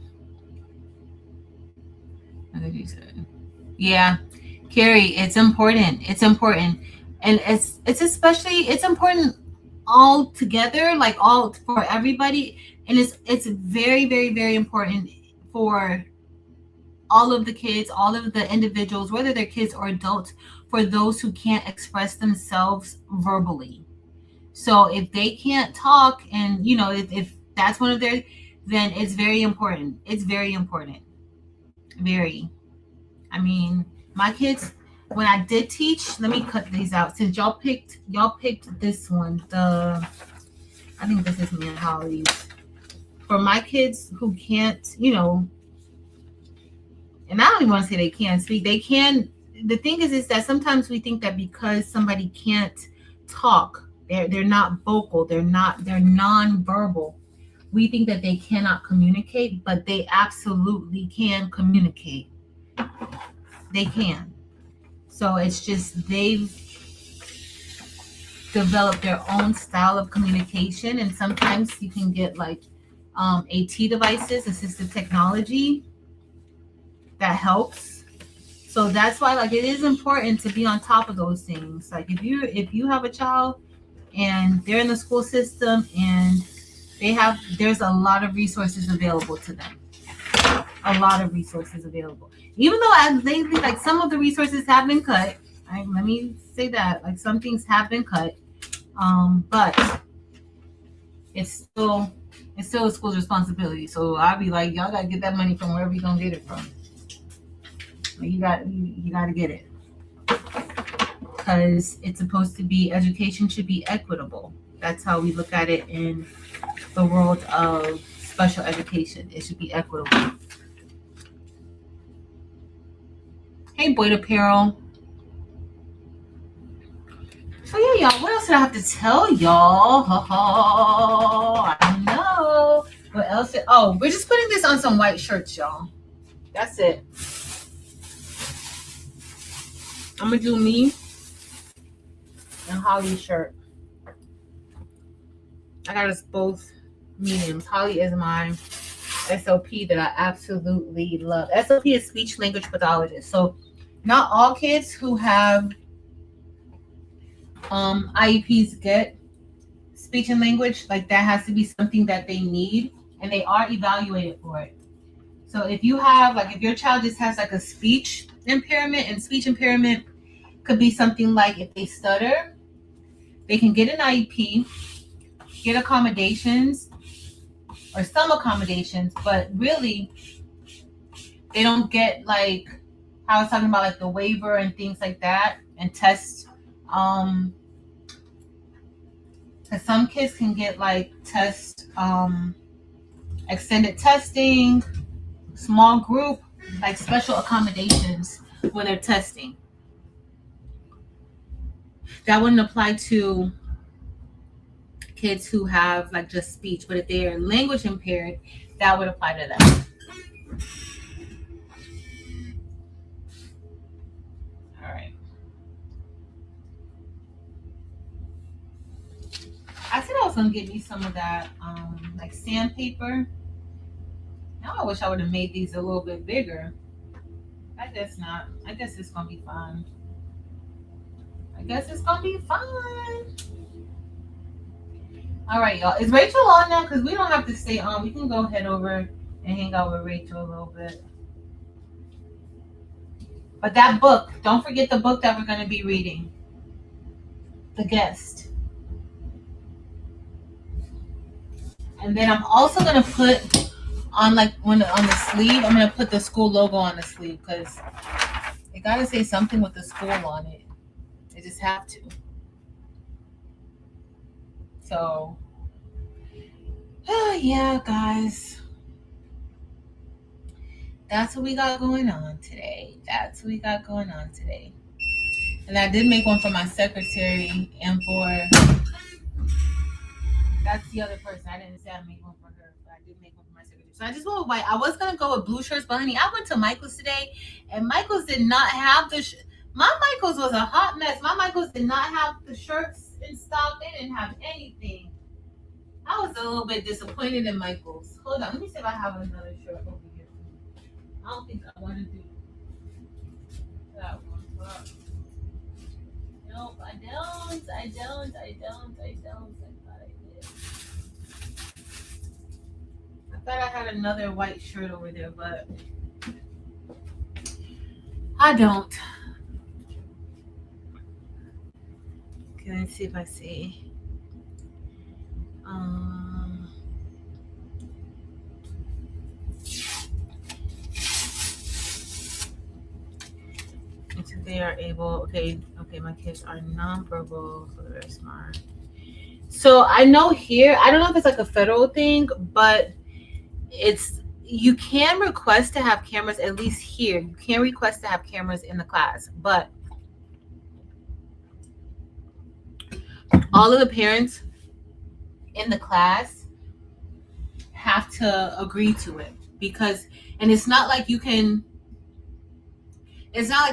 What did you say? Yeah. Carrie, it's important. It's important. And it's important all together, like all for everybody. And it's very, very, very important for all of the kids, all of the individuals, whether they're kids or adults, for those who can't express themselves verbally. So if they can't talk, and if that's one of their, then it's very important. It's very important. Very. I mean, my kids, when I did teach, let me cut these out. Since y'all picked this one, I think this is me and Holly's. For my kids who can't, and I don't even want to say they can't speak. They can. The thing is that sometimes we think that because somebody can't talk, they're not vocal, they're nonverbal. We think that they cannot communicate, but they absolutely can communicate. They can. So it's just they've developed their own style of communication, and sometimes you can get like AT devices, assistive technology that helps. So that's why like it is important to be on top of those things. Like if you have a child and they're in the school system and there's a lot of resources available to them. A lot of resources available. Even though as lately like some of the resources have been cut. Right? Let me say that. Like some things have been cut. But it's still a school's responsibility. So I'll be like, y'all gotta get that money from wherever you gonna get it from. Like you gotta get it. Because it's supposed to be, education should be equitable. That's how we look at it in the world of special education. It should be equitable. Hey, Boyd Apparel. So yeah, y'all, what else did I have to tell y'all? I don't know. What else? We're just putting this on some white shirts, y'all. That's it. I'm gonna do me and Holly's shirt. I got us both mediums. Holly is my SLP that I absolutely love. SLP is speech language pathologist. So not all kids who have IEPs get speech and language. Like that has to be something that they need, and they are evaluated for it. So if you have if your child just has like a speech impairment, and speech impairment could be something like if they stutter, they can get an IEP, get accommodations or some accommodations, but really they don't get like how I was talking about like the waiver and things like that and tests. Because some kids can get like test, extended testing, small group, like special accommodations when they're testing. That wouldn't apply to kids who have like just speech, but if they are language impaired, that would apply to them. All right. I said I was gonna get me some of that like sandpaper. Now I wish I would have made these a little bit bigger. I guess not. I guess it's gonna be fine. All right, y'all. Is Rachel on now? Because we don't have to stay on. We can go head over and hang out with Rachel a little bit. But that book, don't forget the book that we're going to be reading. The Guest. And then I'm also going to put on on the sleeve, I'm going to put the school logo on the sleeve because they got to say something with the school on it. They just have to. So, yeah, guys. That's what we got going on today. And I did make one for my secretary and for... That's the other person. I didn't say I made one for her, but I did make one for my secretary. So I just went with white. I was going to go with blue shirts, but honey, I went to Michael's today, and Michael's did not have my Michael's was a hot mess. My Michael's did not have the shirts in stock. They didn't have anything. I was a little bit disappointed in Michael's. Hold on. Let me see if I have another shirt over here. I don't think I want to do that one. But nope, I don't. I thought I did. I thought I had another white shirt over there, but I don't. Okay, let's see if I see. Um, until they are able. Okay, my kids are nonverbal for the rest smart. So I know here, I don't know if it's like a federal thing, but it's you can request to have cameras, at least here. You can request to have cameras in the class, but all of the parents in the class have to agree to it because and it's not like the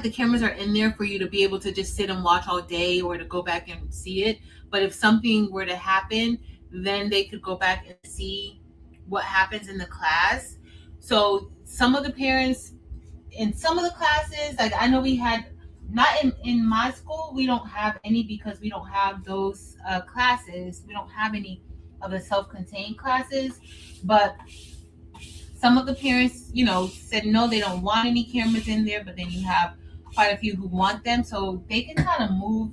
cameras are in there for you to be able to just sit and watch all day or to go back and see it. But if something were to happen, then they could go back and see what happens in the class. So some of the parents in some of the classes, like I know we had not in my school, we don't have any because we don't have those classes. We don't have any of the self-contained classes, but some of the parents, said no, they don't want any cameras in there, but then you have quite a few who want them. So they can kind of move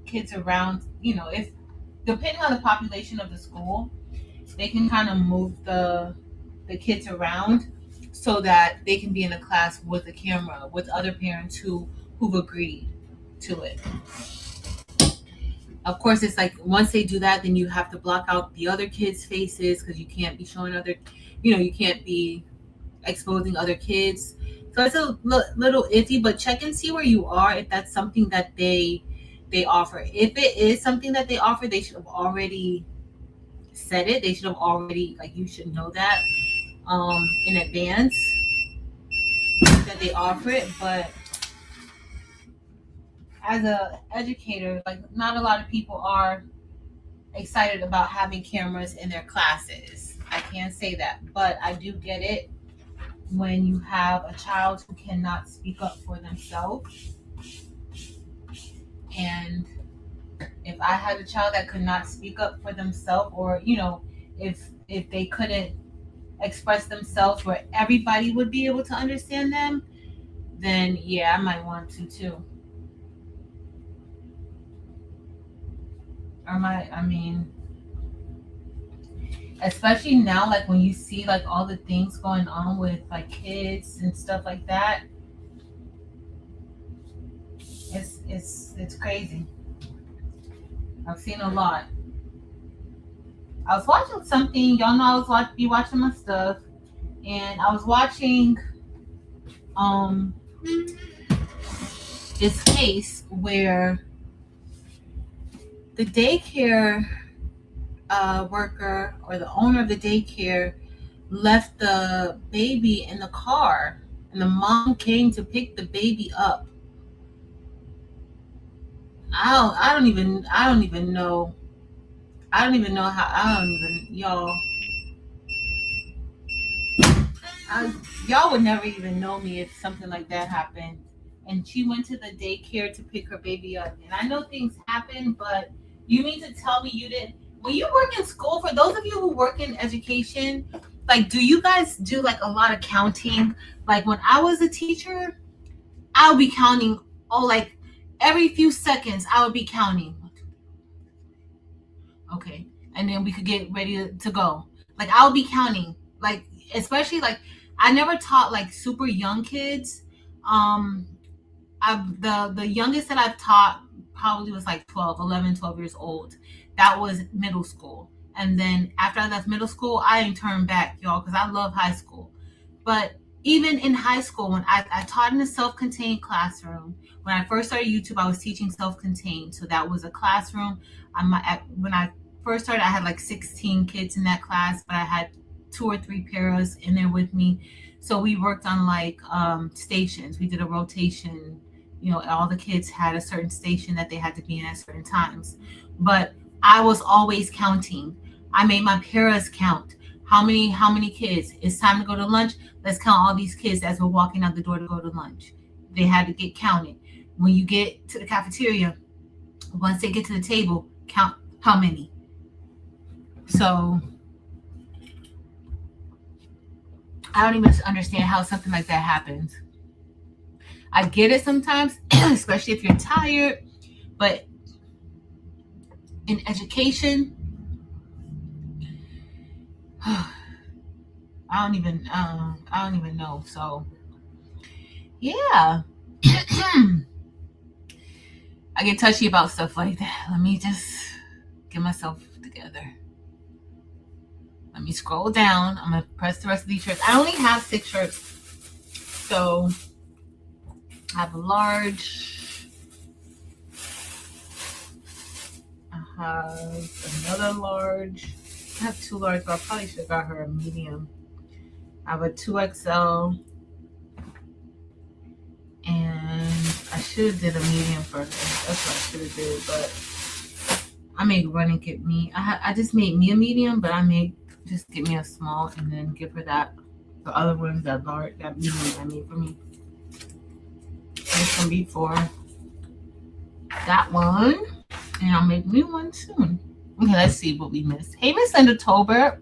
kids around, if depending on the population of the school, they can kind of move the kids around so that they can be in a class with a camera with other parents who've agreed to it. Of course, it's like once they do that, then you have to block out the other kids' faces because you can't be showing you can't be exposing other kids. So it's a little iffy, but check and see where you are if that's something that they offer. If it is something that they offer, they should have already said it. They should have already you should know that in advance that they offer it. But as a educator, not a lot of people are excited about having cameras in their classes. I can't say that, but I do get it when you have a child who cannot speak up for themselves. And if I had a child that could not speak up for themselves, or if they couldn't express themselves where everybody would be able to understand them, then yeah, I might want to too. Especially now, when you see all the things going on with kids and stuff like that, it's crazy. I've seen a lot. I was watching something, y'all know I was be watching my stuff, and I was watching this case where the daycare worker or the owner of the daycare left the baby in the car, and the mom came to pick the baby up. I don't even know. I don't even know how. I don't even y'all. Y'all would never even know me if something like that happened. And she went to the daycare to pick her baby up. And I know things happen, but you mean to tell me you didn't? When you work in school, for those of you who work in education, do you guys do a lot of counting? When I was a teacher, I would be counting. Oh, every few seconds, I would be counting. Okay, and then we could get ready to go. I would be counting. Especially I never taught super young kids. The youngest that I've taught probably was 12 years old. That was middle school. And then after I left middle school, I didn't turn back, y'all, because I love high school. But even in high school, when I taught in a self-contained classroom, when I first started YouTube, I was teaching self-contained. So that was a classroom. When I first started, I had 16 kids in that class, but I had 2 or 3 paras in there with me. So we worked on stations. We did a rotation. All the kids had a certain station that they had to be in at certain times. But I was always counting. I made my paras count. How many kids? It's time to go to lunch. Let's count all these kids as we're walking out the door to go to lunch. They had to get counted. When you get to the cafeteria, once they get to the table, count how many. So I don't even understand how something like that happens. I get it sometimes, especially if you're tired, but in education, I don't even know. So yeah. I get touchy about stuff like that. Let me just get myself together. Let me scroll down. I'm gonna press the rest of these shirts. I only have 6 shirts. So I have a large. I have another large. I have 2 large, but I probably should have got her a medium. I have a 2XL, and I should have did a medium for her. That's what I should have did, but I may run and get me. I just made me a medium, but I may just get me a small and then give her that. The other ones that large, that medium I made for me. This can be for that one, and I'll make me one soon. Okay, let's see what we missed. Hey, Miss Undertober.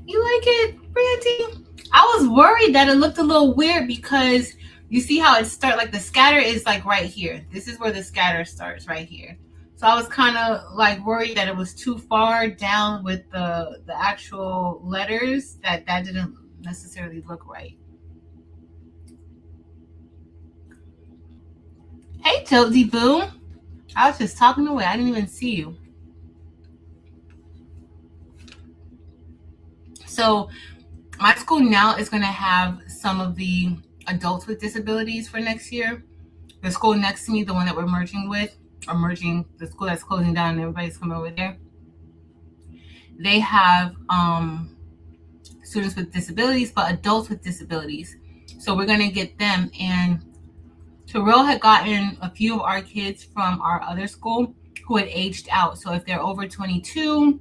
You like it, Brandy? I was worried that it looked a little weird because you see how it starts, like the scatter is like right here. This is where the scatter starts, right here. So I was kind of like worried that it was too far down with the actual letters, that didn't necessarily look right. Hey, Josie Boo. I was just talking away. I didn't even see you. So my school now is going to have some of the adults with disabilities for next year. The school next to me, the one that we're merging with, or merging the school that's closing down and everybody's coming over there, they have students with disabilities, but adults with disabilities. So we're going to get them. And Terrell had gotten a few of our kids from our other school who had aged out. So if they're over 22,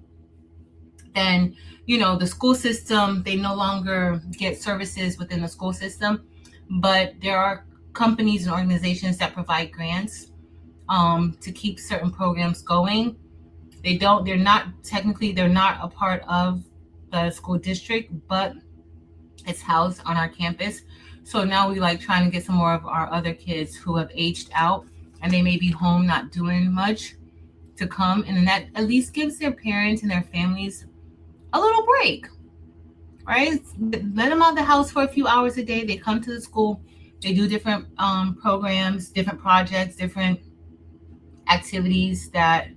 then, you know, the school system, they no longer get services within the school system. But there are companies and organizations that provide grants to keep certain programs going. They're not a part of the school district, but it's housed on our campus. So now we like trying to get some more of our other kids who have aged out and they may be home not doing much to come, and that at least gives their parents and their families a little break, right? Let them out of the house for a few hours a day. They come to the school, they do different programs, different projects, different activities that,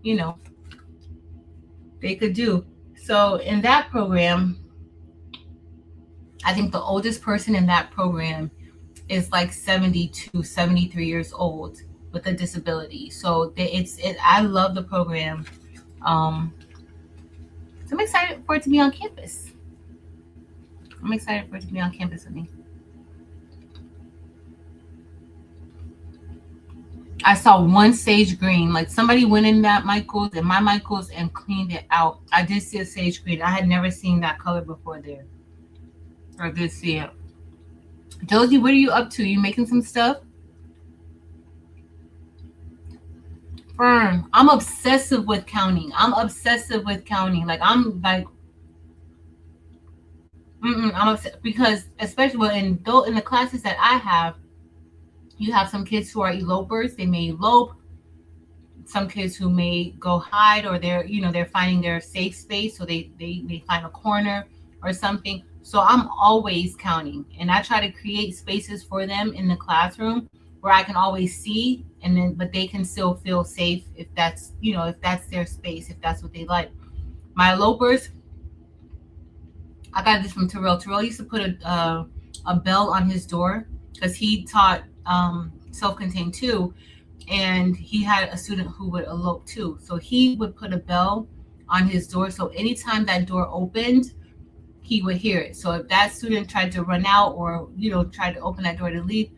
you know, they could do. So in that program, I think the oldest person in that program is like 72, 73 years old with a disability. So I love the program. So I'm excited for it to be on campus. I'm excited for it to be on campus with me. I saw one sage green. Like somebody went in that Michael's and my Michael's and cleaned it out. I did see a sage green. I had never seen that color before there. Or did see it. Josie, what are you up to? You making some stuff? Fern, I'm obsessive with counting. Like I'm like, I'm upset because especially in the classes that I have, you have some kids who are elopers. They may elope. Some kids who may go hide, or they're finding their safe space, so they may find a corner or something. So I'm always counting, and I try to create spaces for them in the classroom where I can always see, and then but they can still feel safe if that's their space, if that's what they like. My elopers, I got this from Terrell. Terrell used to put a bell on his door because he taught self-contained too, and he had a student who would elope too. So he would put a bell on his door. So anytime that door opened, he would hear it. So if that student tried to run out or tried to open that door to leave,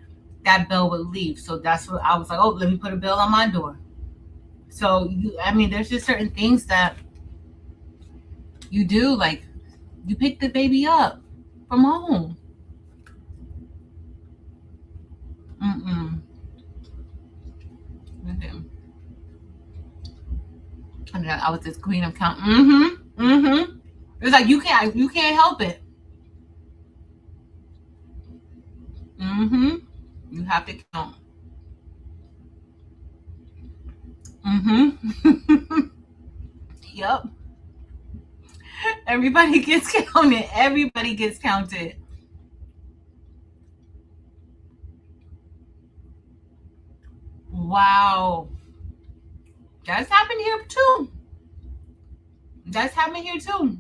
that bell would leave. So that's what I was like, oh, let me put a bell on my door. So there's just certain things that you do, like you pick the baby up from home. Okay. And I was this queen of count. It's like you can't help it. You have to count. Yep. Everybody gets counted. Everybody gets counted. Wow. That's happened here too. That's happened here too.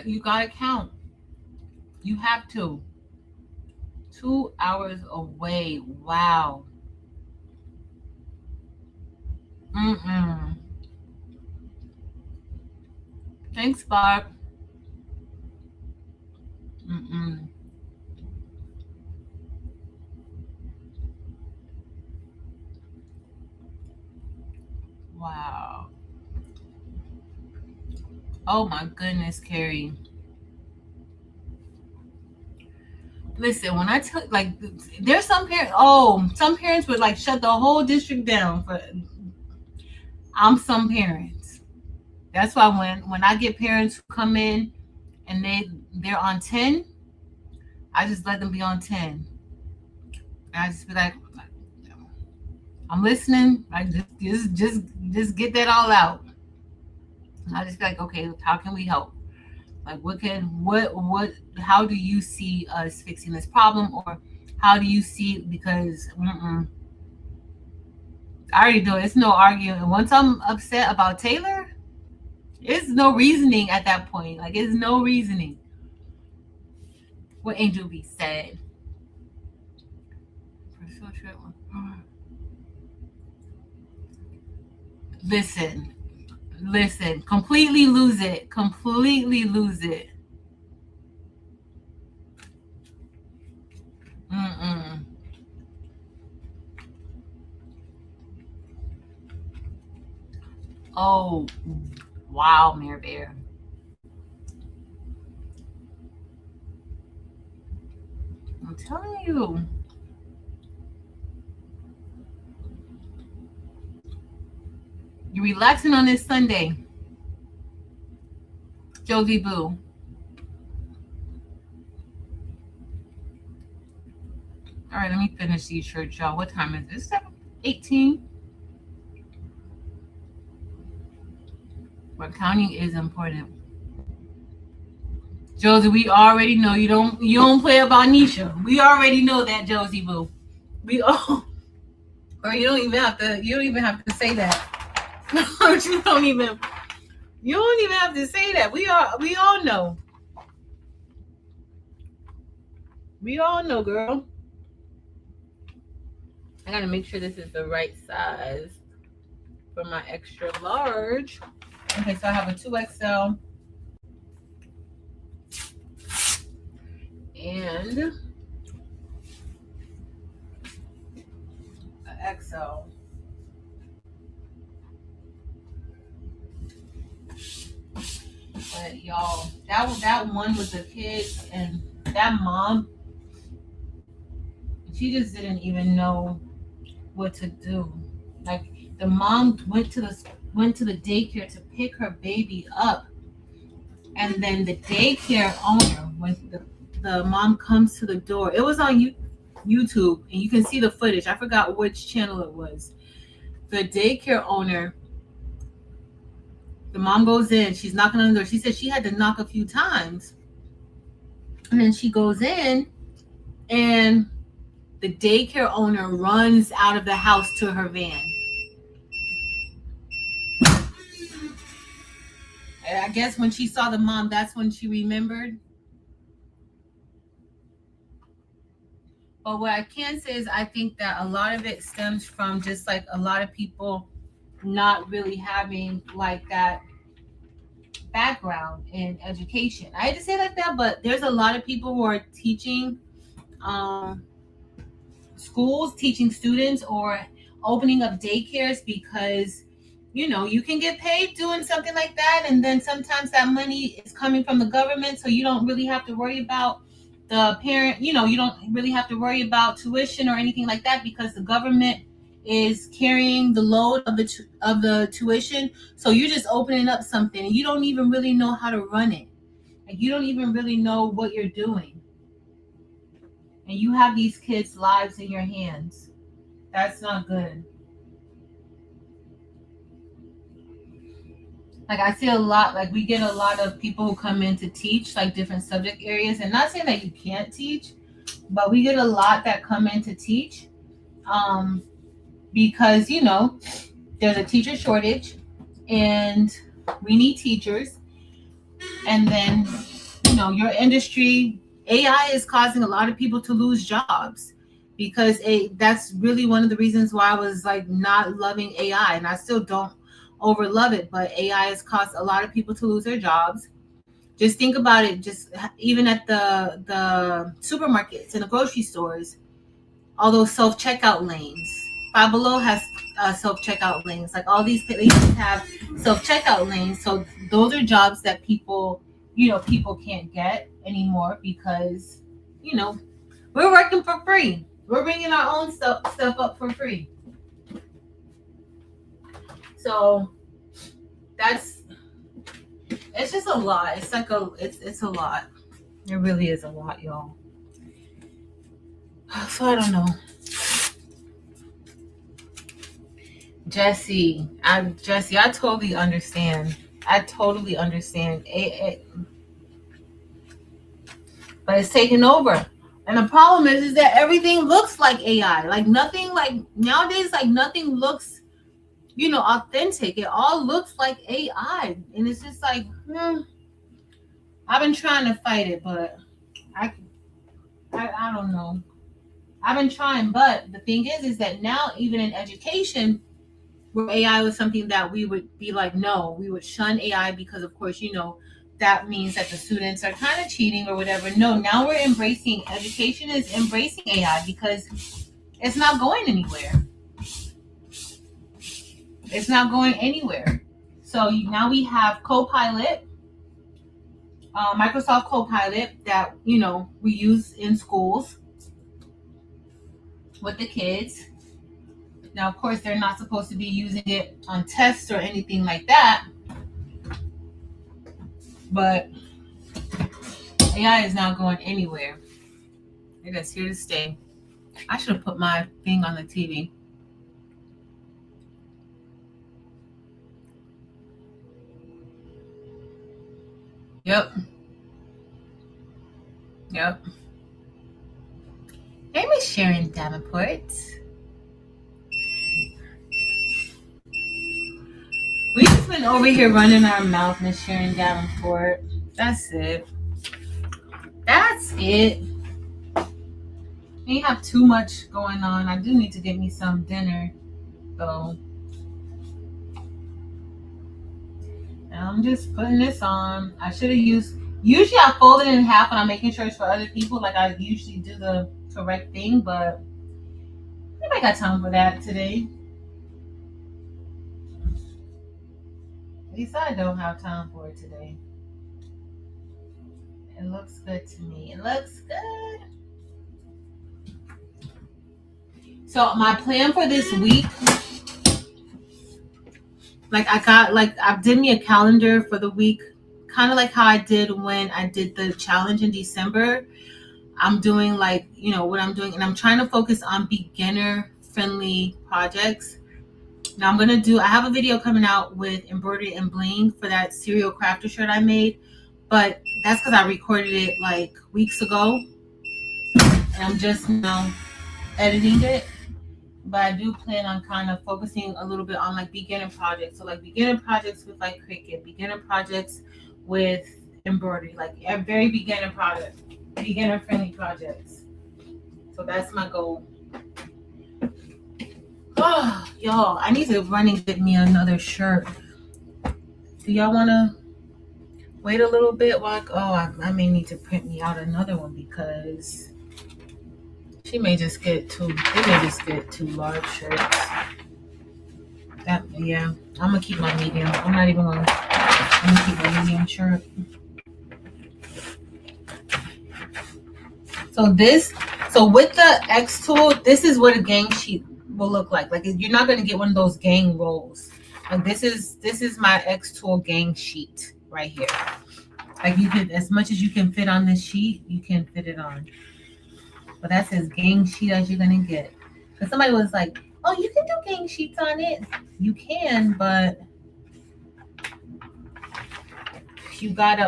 You gotta count. You have to. 2 hours away. Wow. Mm-mm. Thanks, Barb. Mm-mm. Wow. Oh my goodness, Carrie. Listen, when I tell like, there's some parents. Oh, some parents would like shut the whole district down. For I'm some parents. That's why when I get parents who come in and they're on 10, I just let them be on 10. And I just be like, I'm listening. I just get that all out. And I just be like, okay, how can we help? Like, what how do you see us fixing this problem, or how do you see, because I already know it's no arguing. And once I'm upset about Taylor, it's no reasoning at that point. Like, it's no reasoning. What Angel B said. Listen, listen. Completely lose it. Completely lose it. Mm-mm. Oh, wow, Mayor Bear. I'm telling you. You're relaxing on this Sunday. Josie Boo. All right, let me finish these shirts, y'all. What time is this? 7:18. But counting is important. Josie, we already know you don't play about Nisha. We already know that, Josie Boo. We all, or you don't even have to say that. You don't even have to say that. We all know. We all know, girl. I gotta make sure this is the right size for my extra large. Okay, so I have a 2XL and an XL. But y'all, that one with the kids and that mom, she just didn't even know what to do. Like, the mom went to the daycare to pick her baby up, and then the daycare owner, when the mom comes to the door, it was on YouTube, and you can see the footage. I forgot which channel it was. The daycare owner, the mom goes in, she's knocking on the door. She said she had to knock a few times, and then she goes in, and the daycare owner runs out of the house to her van. And I guess when she saw the mom, that's when she remembered. But what I can say is, I think that a lot of it stems from just like a lot of people not really having like that background in education. I hate to say it like that, but there's a lot of people who are teaching schools, teaching students, or opening up daycares because you can get paid doing something like that, and then sometimes that money is coming from the government, so you don't really have to worry about the parent. You don't really have to worry about tuition or anything like that, because the government is carrying the load of the tuition. So you're just opening up something, and you don't even really know how to run it. Like, you don't even really know what you're doing, and you have these kids' lives in your hands. That's not good. Like I see a lot, like we get a lot of people who come in to teach like different subject areas, and not saying that you can't teach, but we get a lot that come in to teach, um, because there's a teacher shortage, and we need teachers, and then your industry, AI is causing a lot of people to lose jobs because that's really one of the reasons why I was like not loving AI, and I still don't over love it, but AI has caused a lot of people to lose their jobs. Just think about it. Just even at the supermarkets and the grocery stores, all those self checkout lanes. Five Below has self checkout lanes. Like all these places have self checkout lanes. So those are jobs that people can't get anymore because you know we're working for free. We're bringing our own stuff up for free. So that's it's just a lot. It's like it's a lot. It really is a lot, y'all. So I don't know. Jesse, I totally understand. I totally understand. But it's taking over. And the problem is that everything looks like AI. Like nothing, like nowadays, like nothing looks, authentic. It all looks like AI. And it's just like, I've been trying to fight it, but I, I don't know. I've been trying, but the thing is that now even in education, where AI was something that we would be like, no, we would shun AI because, of course, that means that the students are kind of cheating or whatever. No, now we're embracing, education is embracing AI because it's not going anywhere. It's not going anywhere. So now we have Copilot, Microsoft Copilot that, we use in schools with the kids. Now, of course, they're not supposed to be using it on tests or anything like that. But AI is not going anywhere. It is here to stay. I should have put my thing on the TV. Yep. Yep. Hey, Miss Sharon Davenport. We just been over here running our mouth, Miss Sharon Davenport. That's it. That's it. We have too much going on. I do need to get me some dinner, though. And I'm just putting this on. I should have used. Usually, I fold it in half when I'm making sure it's for other people. Like I usually do the correct thing, but I think I got time for that today. At least I don't have time for it today. It looks good to me. It looks good. So my plan for this week, I did me a calendar for the week, kind of like how I did when I did the challenge in December. I'm doing what I'm doing, and I'm trying to focus on beginner friendly projects. Now I have a video coming out with embroidery and bling for that serial crafter shirt I made, but that's because I recorded it like weeks ago, and I'm just now editing it. But I do plan on kind of focusing a little bit on like beginner projects. So like beginner projects with like Cricut, beginner projects with embroidery, like a very beginner project, beginner friendly projects. So that's my goal. Oh, y'all, I need to run and get me another shirt. Do y'all want to wait a little bit? I may need to print me out another one because they may just get too large shirts. I'm gonna keep my medium. I'm gonna keep my medium shirt. So with the X tool, this is what a gang sheet will look like. Like you're not gonna get one of those gang rolls. Like this is my X tool gang sheet right here. Like you can, as much as you can fit on this sheet, you can fit it on. But that's as gang sheet as you're gonna get. Because somebody was like, "Oh, you can do gang sheets on it." You can, but you gotta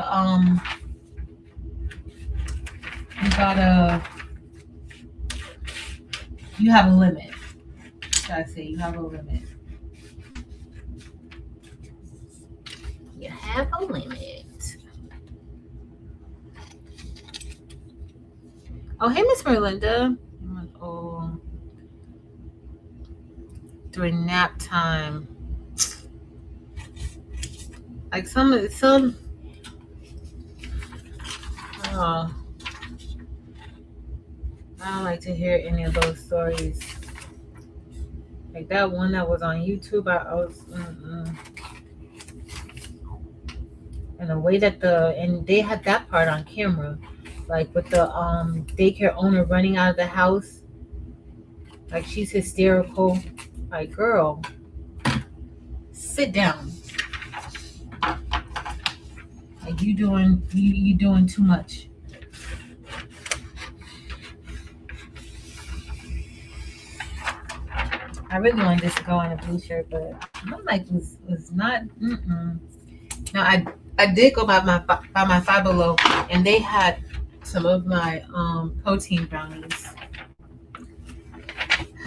you have a limit. Should I say you have a limit? You have a limit. Oh, hey, Miss Merlinda. Oh, during nap time. Like some. Oh, I don't like to hear any of those stories. Like that one that was on YouTube. I was. And the way that and they had that part on camera, like with the daycare owner running out of the house, like she's hysterical. Like, girl, sit down. Like you doing too much. I really wanted this to go on a blue shirt, but my mic was not. Now I did go by my Five Below, and they had some of my protein brownies,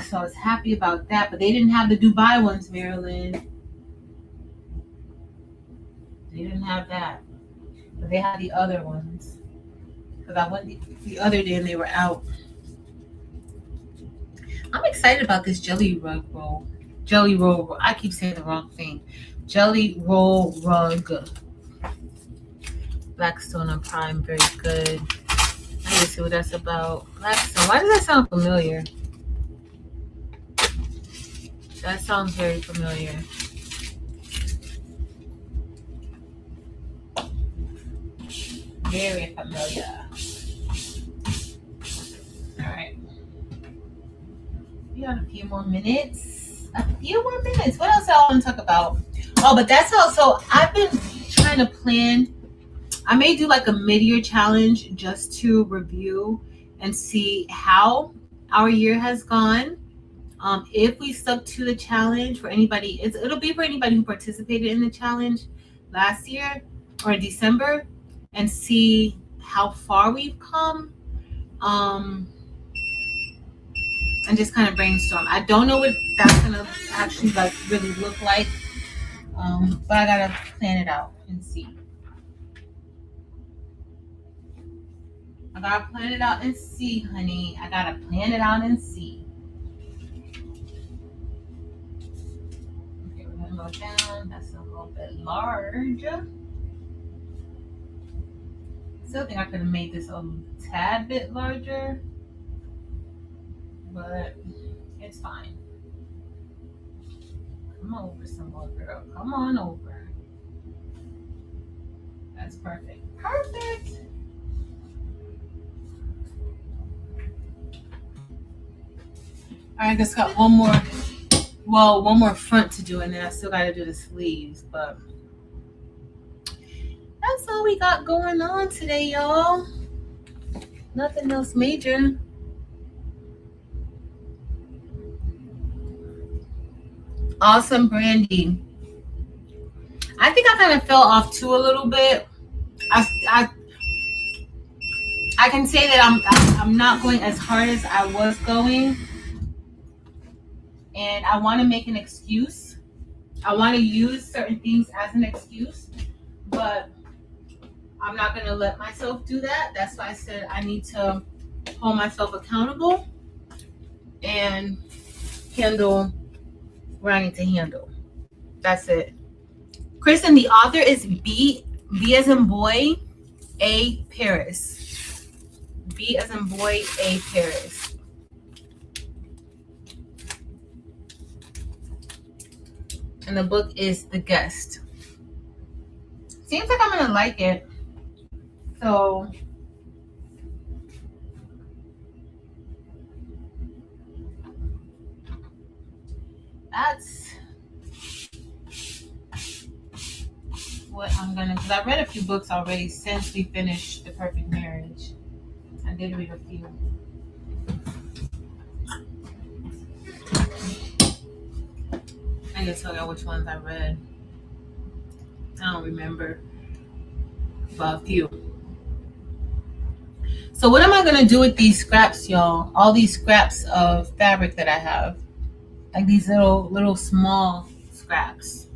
so I was happy about that. But they didn't have the Dubai ones, Maryland. They didn't have that, but they had the other ones. Because I went the other day and they were out. I'm excited about this jelly roll. I keep saying the wrong thing. Jelly roll rug. Blackstone on Prime, very good. I need to see what that's about. Blackstone, why does that sound familiar? That sounds very familiar. Very familiar. All right. We got a few more minutes. What else I want to talk about? Oh, but that's also, I've been trying to plan. I may do like a mid-year challenge just to review and see how our year has gone. If we stuck to the challenge, for anybody, it'll be for anybody who participated in the challenge last year or in December, and see how far we've come. And just kind of brainstorm. I don't know what that's gonna actually like really look like, but I gotta plan it out and see. I gotta plan it out and see, honey. I gotta plan it out and see. Okay, we're gonna go down. That's a little bit large. Still think I could have made this a tad bit larger, but it's fine. Come over some more, girl. Come on over. That's perfect. Perfect. I just got one more front to do, and then I still got to do the sleeves, but that's all we got going on today, y'all. Nothing else major. Awesome, Brandy. I think I kind of fell off too a little bit. I can say that I'm not going as hard as I was going, and I want to make an excuse. I want to use certain things as an excuse, but I'm not going to let myself do that. That's why I said I need to hold myself accountable and handle what I need to handle. That's it. Kristen, the author is B as in boy, A Paris. B as in boy, A Paris. And the book is The Guest. Seems like I'm gonna like it. So that's what I'm gonna, because I read a few books already since we finished The Perfect Marriage. I did read a few. I can tell y'all which ones I read. I don't remember. Well, a few. So what am I gonna do with these scraps, y'all? All these scraps of fabric that I have, like these little small scraps.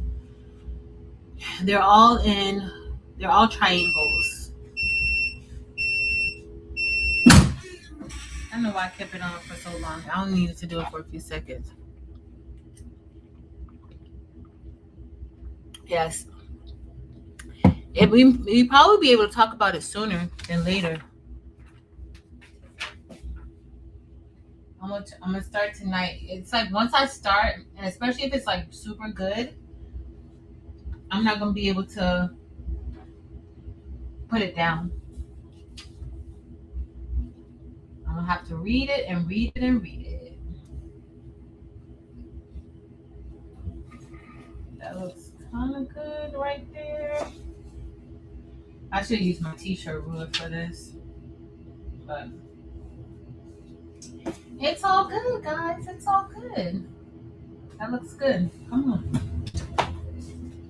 They're all in. They're all triangles. I don't know why I kept it on for so long. I only needed to do it for a few seconds. Yes. We probably be able to talk about it sooner than later. I'm gonna start tonight. It's like once I start, and especially if it's like super good, I'm not gonna be able to put it down. I'm gonna have to read it and read it and read it. That looks kind of good right there. I should use my t-shirt ruler for this, but it's all good, guys. It's all good. That looks good. Come on.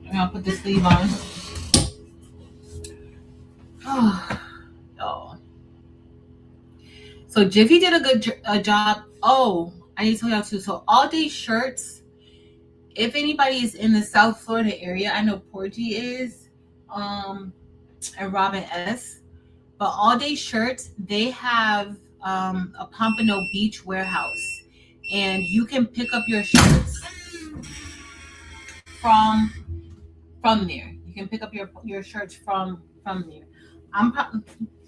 I'm gonna put the sleeve on. Oh. So Jiffy did a good job. Oh, I need to tell y'all too. So all day shirts. If anybody is in the South Florida area, I know Porgy is, and Robin S. But all day shirts, they have a Pompano Beach warehouse, and you can pick up your shirts from there. You can pick up your shirts from there.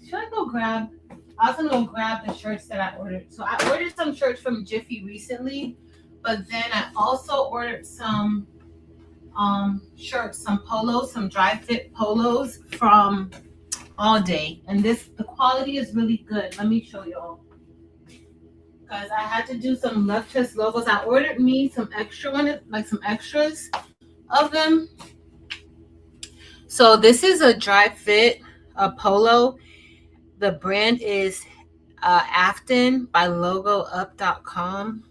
Should I go grab? I was gonna go grab the shirts that I ordered. So I ordered some shirts from Jiffy recently, but then I also ordered some shirts, some polos, some dry fit polos from All Day, and the quality is really good. Let me show y'all, because I had to do some left chest logos. I ordered me some extra one, like some extras of them. So this is a dry fit, a polo. The brand is Afton by logoup.com.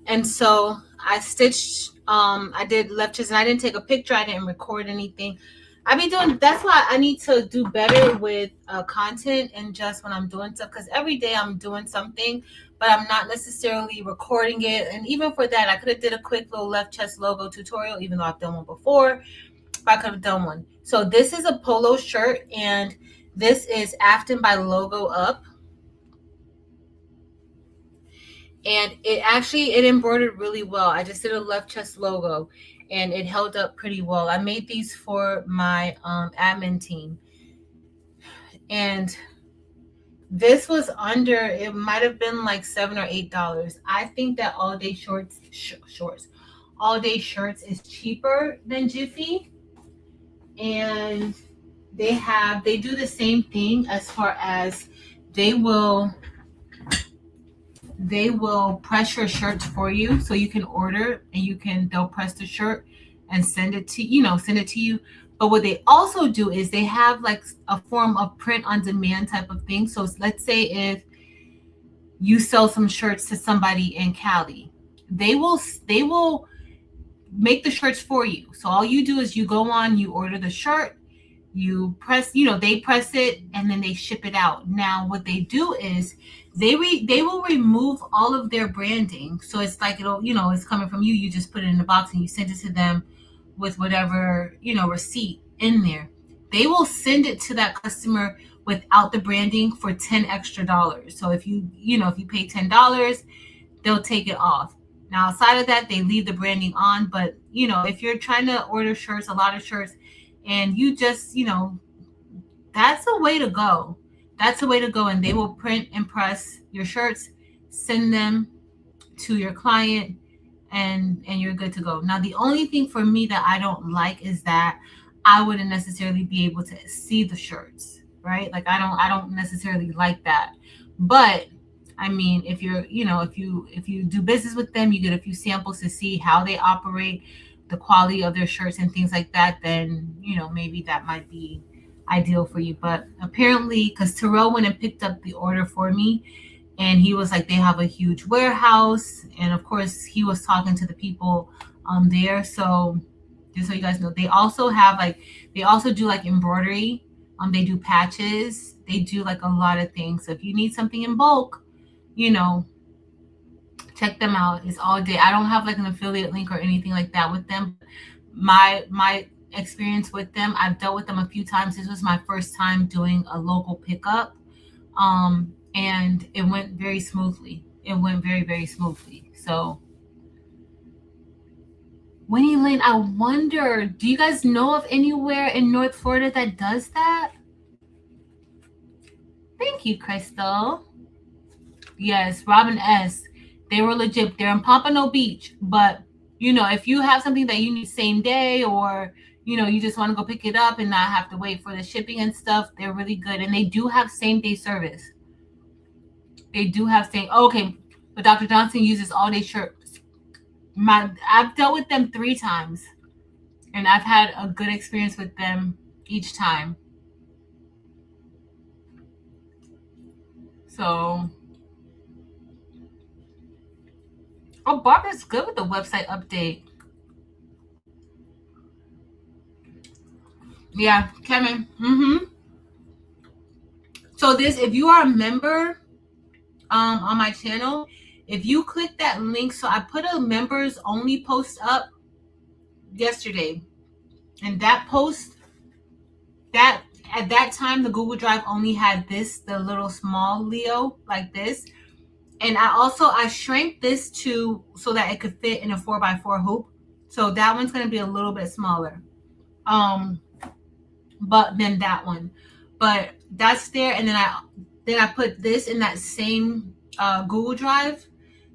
And so I stitched, I did left chest, and I didn't take a picture. I didn't record anything. That's why I need to do better with content and just when I'm doing stuff, because every day I'm doing something, but I'm not necessarily recording it. And even for that, I could have did a quick little left chest logo tutorial, even though I've done one before, but I could have done one. So this is a polo shirt, and this is Afton by Logo Up. And it embroidered really well. I just did a left chest logo, and it held up pretty well. I made these for my admin team, and this was it might have been like $7 or $8. I think that All Day All Day Shirts is cheaper than Jiffy, and they do the same thing as far as they will press your shirts for you, so you can order, and they'll press the shirt and send it to you. But what they also do is they have like a form of print on demand type of thing. So let's say if you sell some shirts to somebody in Cali, they will make the shirts for you. So all you do is you go on, you order the shirt, you press, they press it, and then they ship it out. Now what they do is they will remove all of their branding. So it's like it's coming from you. You just put it in the box and you send it to them with whatever, receipt in there. They will send it to that customer without the branding for $10 extra. So if you pay $10, they'll take it off. Now outside of that, they leave the branding on. But if you're trying to order shirts, a lot of shirts, and you just, that's a way to go. That's a way to go. And they will print and press your shirts, send them to your client, and you're good to go. Now, the only thing for me that I don't like is that I wouldn't necessarily be able to see the shirts, right? Like I don't necessarily like that. But I mean, if you're, if you do business with them, you get a few samples to see how they operate, the quality of their shirts and things like that, then, maybe that might be ideal for you. But apparently, because Terrell went and picked up the order for me, and he was like, they have a huge warehouse, and of course he was talking to the people there. So just so you guys know, they also do like embroidery. They do patches. They do like a lot of things. So if you need something in bulk, you know, check them out. It's all day. I don't have like an affiliate link or anything like that with them. My experience with them, I've dealt with them a few times. This was my first time doing a local pickup. And it went very smoothly. It went very, very smoothly. So Winnie Lane, I wonder, do you guys know of anywhere in North Florida that does that? Thank you, Crystal. Yes, Robin S. They were legit. They're in Pompano Beach. But, you know, if you have something that you need same day, or, you know, you just want to go pick it up and not have to wait for the shipping and stuff, they're really good. And they do have same day service. They do have same. Oh, okay. But Dr. Johnson uses all day shirts. I've dealt with them 3 times. And I've had a good experience with them each time. So, oh, Barbara's good with the website update. Yeah, Kevin. So this, if you are a member on my channel, if you click that link, so I put a members only post up yesterday, and that post, that at that time the Google Drive only had this, the little small Leo like this. And I shrank this to so that it could fit in a 4x4 hoop. So that one's going to be a little bit smaller. But then that one. But that's there. And then I put this in that same Google Drive.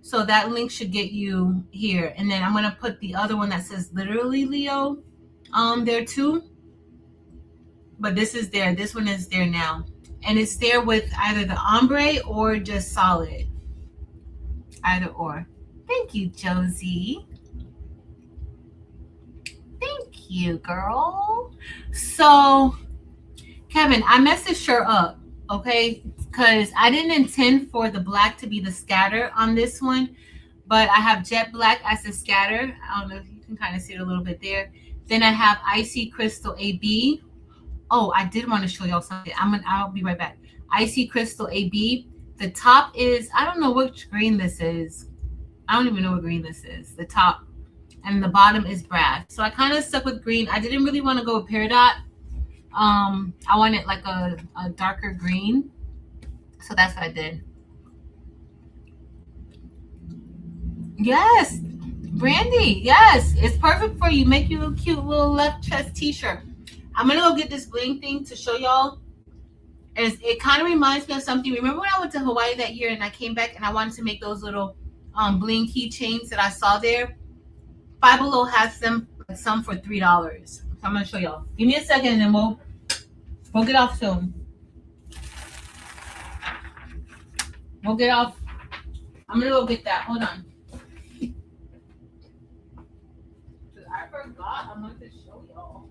So that link should get you here. And then I'm going to put the other one that says literally Leo there too. But this is there. This one is there now. And it's there with either the ombre or just solid. Either or. Thank you, Josie. Thank you, girl. So, Kevin, I messed this shirt up, okay? Because I didn't intend for the black to be the scatter on this one, but I have jet black as the scatter. I don't know if you can kind of see it a little bit there. Then I have Icy Crystal AB. Oh, I did want to show y'all something. I'll be right back. Icy Crystal AB. The top is, I don't know which green this is. I don't even know what green this is. The top. And the bottom is brass. So I kind of stuck with green. I didn't really want to go with peridot. I wanted like a darker green. So that's what I did. Yes. Brandy. Yes. It's perfect for you. Make you a cute little left chest t-shirt. I'm going to go get this bling thing to show y'all. It kind of reminds me of something. Remember when I went to Hawaii that year and I came back and I wanted to make those little bling keychains that I saw there? Five Below has them, some for $3. So I'm going to show y'all. Give me a second and then we'll get off soon. We'll get off. I'm going to go get that. Hold on. I forgot. I'm going to show y'all.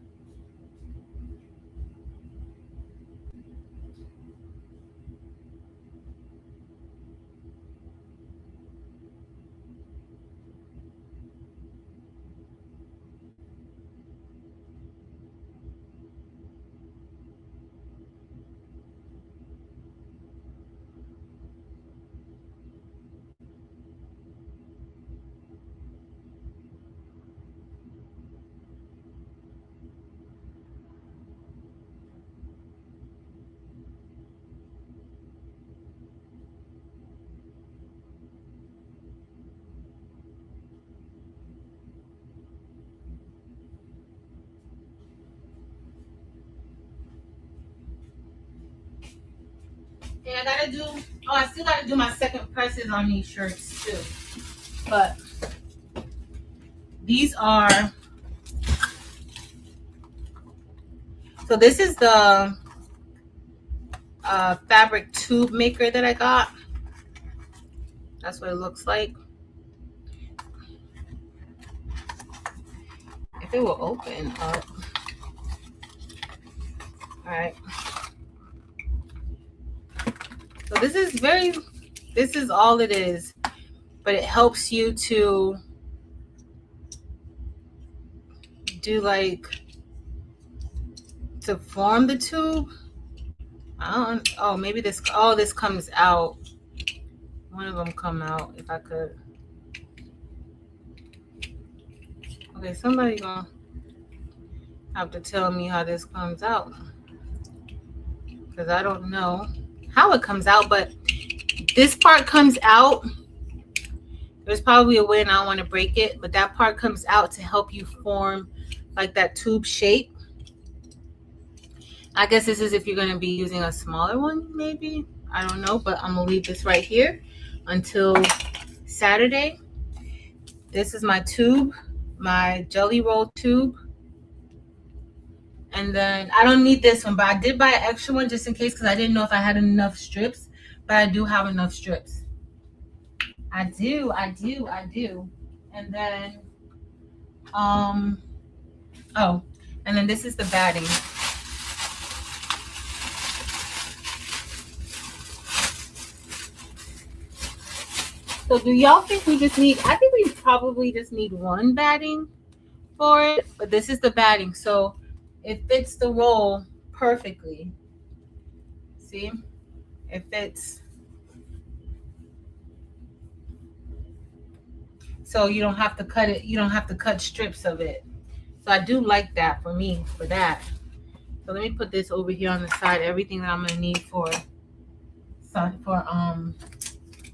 And I still gotta do my second presses on these shirts too. But these are, so this is the fabric tube maker that I got. That's what it looks like. If it will open up. All right. So this is all it is, but it helps you to do to form the tube. Oh, maybe this. Oh, this comes out. One of them come out. If I could. Okay, somebody gonna have to tell me how this comes out, because I don't know how it comes out. But this part comes out. There's probably a way, and I don't want to break it, but that part comes out to help you form like that tube shape. I guess this is if you're going to be using a smaller one, maybe. I don't know, but I'm going to leave this right here until Saturday. This is my tube, my jelly roll tube. And then I don't need this one, but I did buy an extra one just in case, because I didn't know if I had enough strips, but I do have enough strips. I do. And then, oh, and then this is the batting. So do y'all think we just need, I think we probably just need one batting for it, but this is the batting. So it fits the roll perfectly. See? It fits. So you don't have to cut it, you don't have to cut strips of it. So I do like that for me, for that. So let me put this over here on the side, everything that I'm gonna need for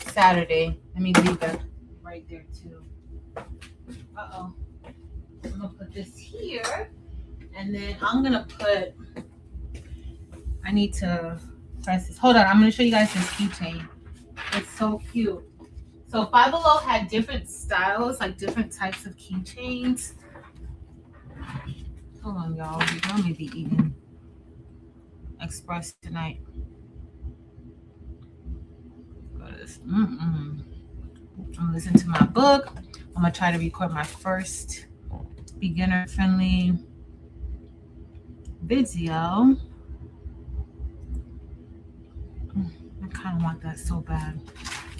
Saturday. Let me leave that right there too. Uh-oh. I'm gonna put this here, and then I'm gonna put, I need to press this. Hold on, I'm gonna show you guys this keychain. It's so cute. So Five Below had different styles, like different types of keychains. Hold on, y'all. Y'all may be eating Express tonight. I'm gonna listen to my book. I'm gonna try to record my first beginner-friendly video. I kind of want that so bad.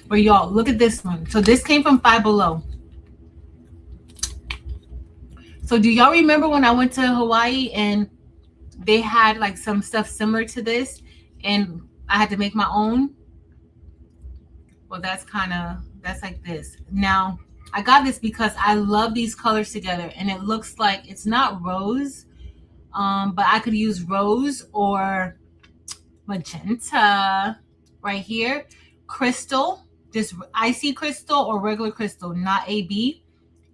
But y'all, look at this one. So this came from Five Below. So do y'all remember when I went to Hawaii and they had like some stuff similar to this, and I had to make my own? Well, that's like this. Now, I got this because I love these colors together, and it looks like it's not rose, but I could use rose or magenta right here. Crystal, just icy crystal or regular crystal, not AB.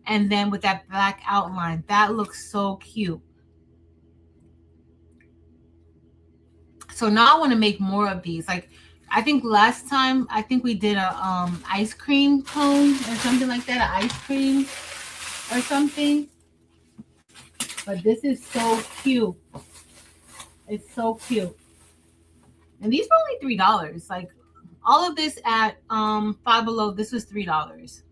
And then with that black outline, that looks so cute. So now I want to make more of these. Like, I think last time, I think we did a ice cream cone or something like that, an ice cream or something. But this is so cute. It's so cute. And these were only $3. Like, all of this at Five Below, this was $3.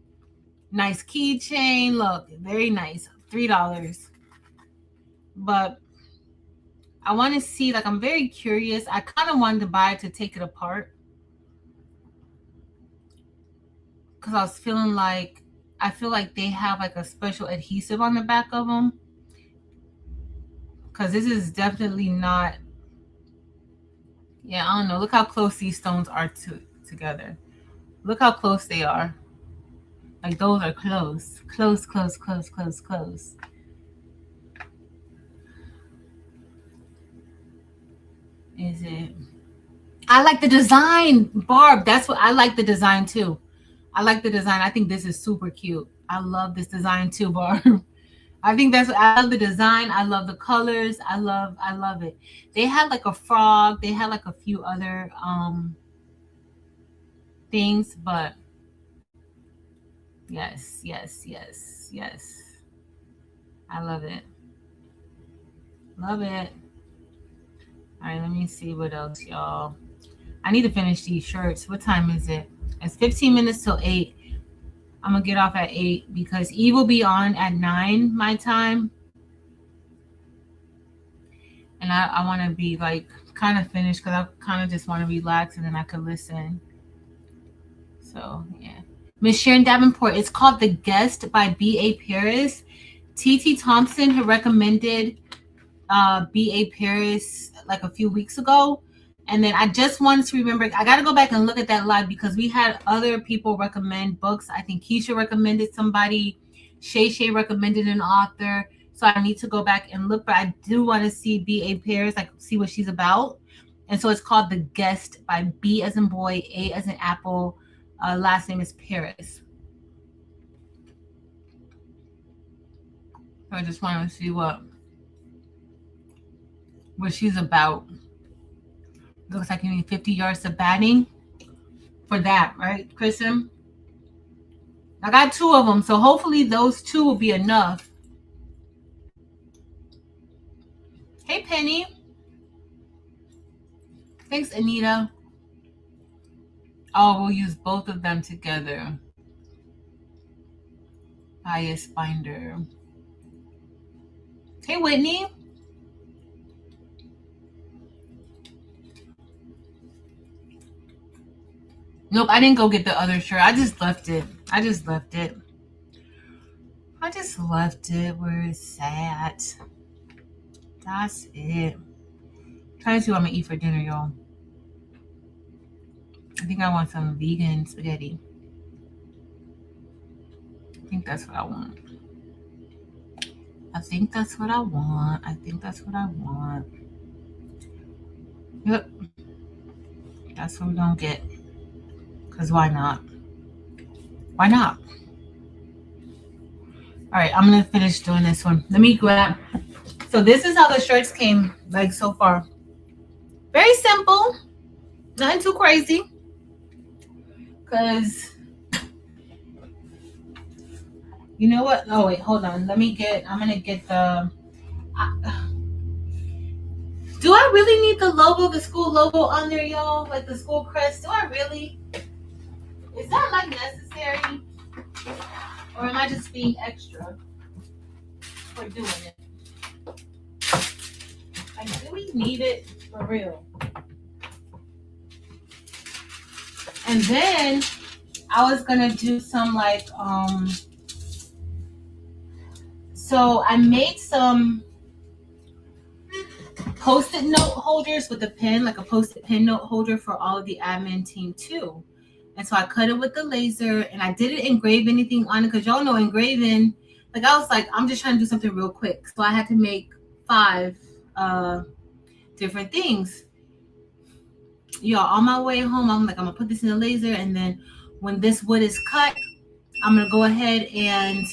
Nice keychain. Look, very nice. $3. But I want to see, like, I'm very curious. I kind of wanted to buy it to take it apart, because I was feeling like, I feel like they have like a special adhesive on the back of them, because this is definitely not, yeah, I don't know. Look how close these stones are together. Look how close they are. Like, those are close. Close. Is it? I like the design, Barb. That's what I like, the design too. I like the design. I think this is super cute. I love this design too, Barb. I think that's, I love the design. I love the colors. I love it. They had like a frog. They had like a few other things, but yes. I love it. Love it. All right, let me see what else, y'all. I need to finish these shirts. What time is it? It's 15 minutes till 8. I'm going to get off at 8 because Eve will be on at 9 my time. And I want to be like kind of finished, because I kind of just want to relax and then I could listen. So, yeah. Miss Sharon Davenport, it's called The Guest by B.A. Paris. T.T. Thompson had recommended B.A. Paris like a few weeks ago. And then I just wanted to remember, I got to go back and look at that live because we had other people recommend books. I think Keisha recommended somebody. Shay recommended an author. So I need to go back and look, but I do want to see B.A. Paris, like see what she's about. And so it's called The Guest by B as in boy, A as in apple. Last name is Paris. So I just want to see what she's about. Looks like you need 50 yards of batting for that, right, Kristen? I got 2 of them, so hopefully those 2 will be enough. Hey, Penny. Thanks, Anita. Oh, we'll use both of them together. Bias binder. Hey, Whitney. Nope, I didn't go get the other shirt. I just left it. I just left it where it's at. That's it. Trying to see what I'm gonna eat for dinner, y'all. I think I want some vegan spaghetti. I think that's what I want. Yep. That's what we're gonna get. Because why not? Why not? All right, I'm going to finish doing this one. Let me grab. So this is how the shirts came, like, so far. Very simple. Nothing too crazy. Because, you know what? Oh, wait, hold on. I'm going to get the... do I really need the logo, the school logo on there, y'all? Like the school crest? Do I really? Is that, like, necessary? Or am I just being extra for doing it? Like, do we need it for real? And then I was gonna do some like so I made some post-it note holders with a pen, like a post-it pen note holder for all of the admin team too. And so I cut it with the laser, and I didn't engrave anything on it because y'all know engraving. Like, I was like, I'm just trying to do something real quick. So I had to make 5 different things. Y'all, on my way home, I'm like, I'm gonna put this in the laser, and then when this wood is cut, I'm gonna go ahead and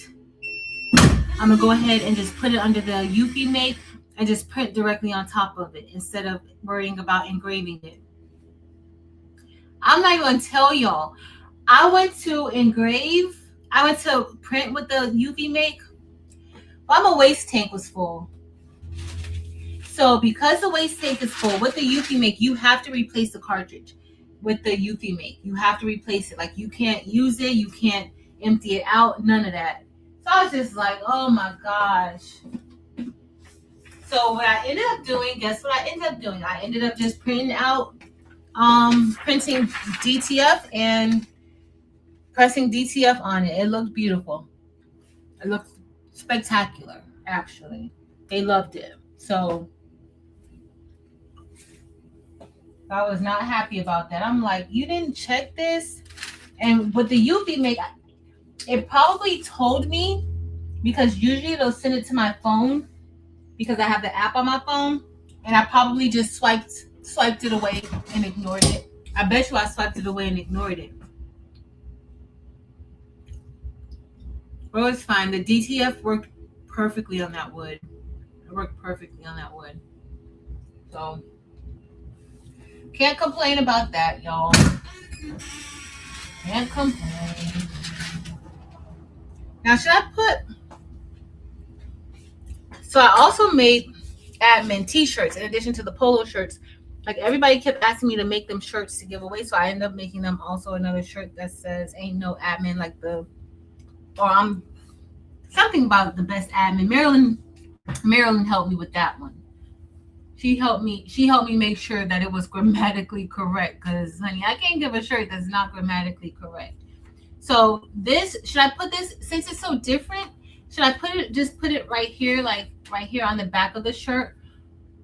just put it under the Eufy Make and just print directly on top of it instead of worrying about engraving it. I'm not even gonna tell y'all. I went to print with the Eufy Make, but my waste tank was full. So because the waste tank is full, with the Eufy Make, you have to replace the cartridge. With the Eufy Make, you have to replace it. Like, you can't use it, you can't empty it out, none of that. So I was just like, oh my gosh. So what I ended up doing, guess what I ended up doing? I ended up just printing DTF and pressing DTF on it. It looked beautiful. It looked spectacular, actually. They loved it. So I was not happy about that. I'm like, you didn't check this? And with the Eufy Make, it probably told me, because usually they'll send it to my phone because I have the app on my phone, and I probably just swiped it away and ignored it. I bet you I swiped it away and ignored it. Well, it's fine. The DTF worked perfectly on that wood. It worked perfectly on that wood. So, can't complain about that, y'all. Can't complain. Now, should I put... So, I also made admin t-shirts in addition to the polo shirts. Like, everybody kept asking me to make them shirts to give away, so I ended up making them also another shirt that says "Ain't no admin like the," or I'm something about the best admin. Marilyn helped me with that one. She helped me make sure that it was grammatically correct, because honey, I can't give a shirt that's not grammatically correct. So this, should I put this, since it's so different, should I put it right here, like right here on the back of the shirt?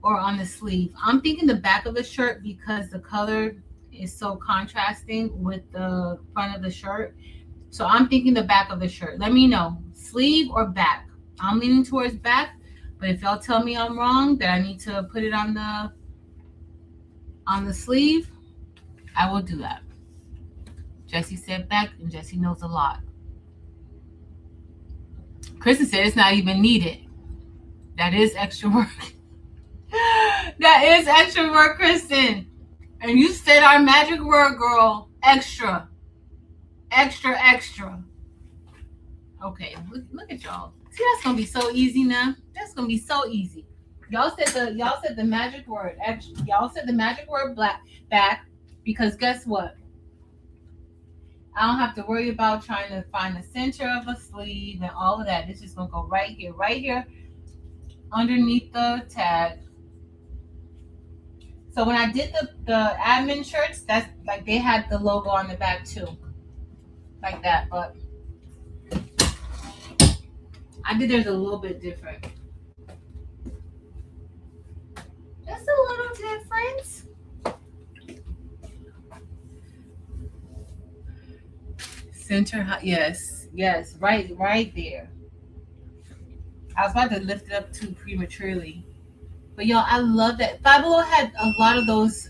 or on the sleeve? I'm thinking the back of the shirt because the color is so contrasting with the front of the shirt. So I'm thinking the back of the shirt. Let me know, sleeve or back. I'm leaning towards back, but if y'all tell me I'm wrong, that I need to put it on the sleeve, I will do that. Jesse said back, and Jesse knows a lot. Kristen said it's not even needed. That is extra work. That is extra work, Kristen. And you said our magic word, girl. Extra. Extra, extra. Okay, look at y'all. See, that's gonna be so easy now. That's gonna be so easy. Y'all said the magic word. Y'all said the magic word black back, because guess what? I don't have to worry about trying to find the center of a sleeve and all of that. It's just gonna go right here, underneath the tag. So when I did the admin shirts, that's like they had the logo on the back too, like that. But I did theirs a little bit different. Just a little different. Center, yes, right there. I was about to lift it up too prematurely, but y'all, I love that. Five Below had a lot of those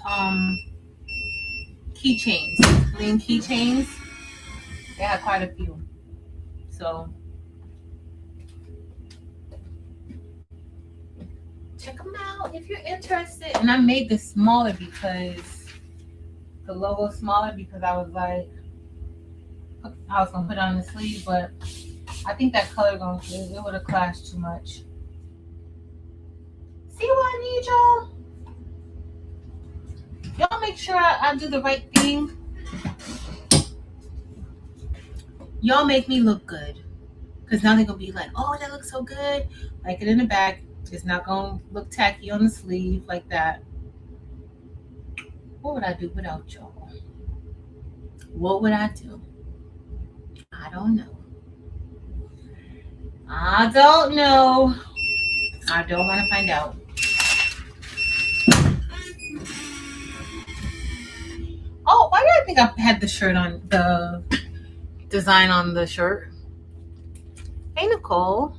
keychains, bling keychains. They had quite a few. So check them out if you're interested. And I made this smaller because the logo's smaller, because I was like, I was gonna put it on the sleeve, but I think that color it would have clashed too much. See what I need, y'all? Y'all make sure I do the right thing. Y'all make me look good, because now they're gonna be like, oh, that looks so good. Like it in the back. It's not gonna look tacky on the sleeve like that. What would I do without y'all? What would I do? I don't know. I don't know. I don't want to find out. Oh, why did I think I had the shirt on, the design on the shirt? Hey, Nicole.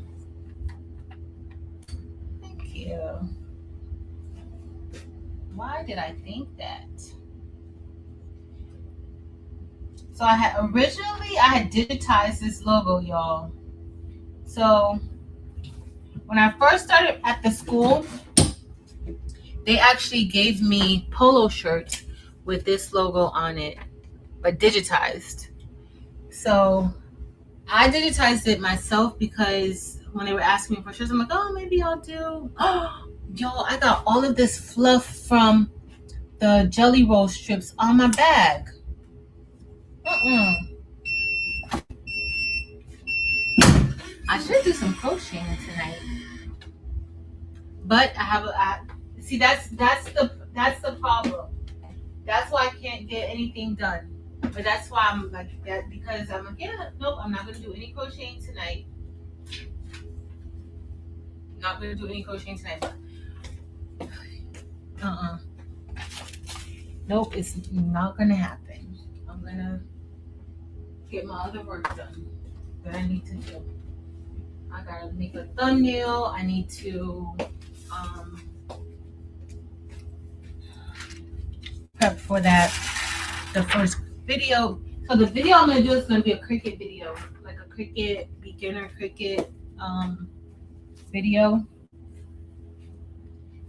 Thank you. Why did I think that? So I had digitized this logo, y'all. So when I first started at the school, they actually gave me polo shirts with this logo on it, but digitized. So I digitized it myself, because when they were asking me for shirts, I'm like, oh, maybe I'll do. Oh, y'all, I got all of this fluff from the Jelly Roll strips on my bag. I should do some crocheting tonight, but see, that's the problem. That's why I can't get anything done. But that's why I'm like that, because I'm like, yeah, nope, I'm not gonna do any crocheting tonight. Not gonna do any crocheting tonight. Nope, it's not gonna happen. I'm gonna get my other work done that I need to do. I gotta make a thumbnail. I need to prep for that, the first video. So the video I'm gonna do is gonna be a Cricut video, like a Cricut beginner Cricut video.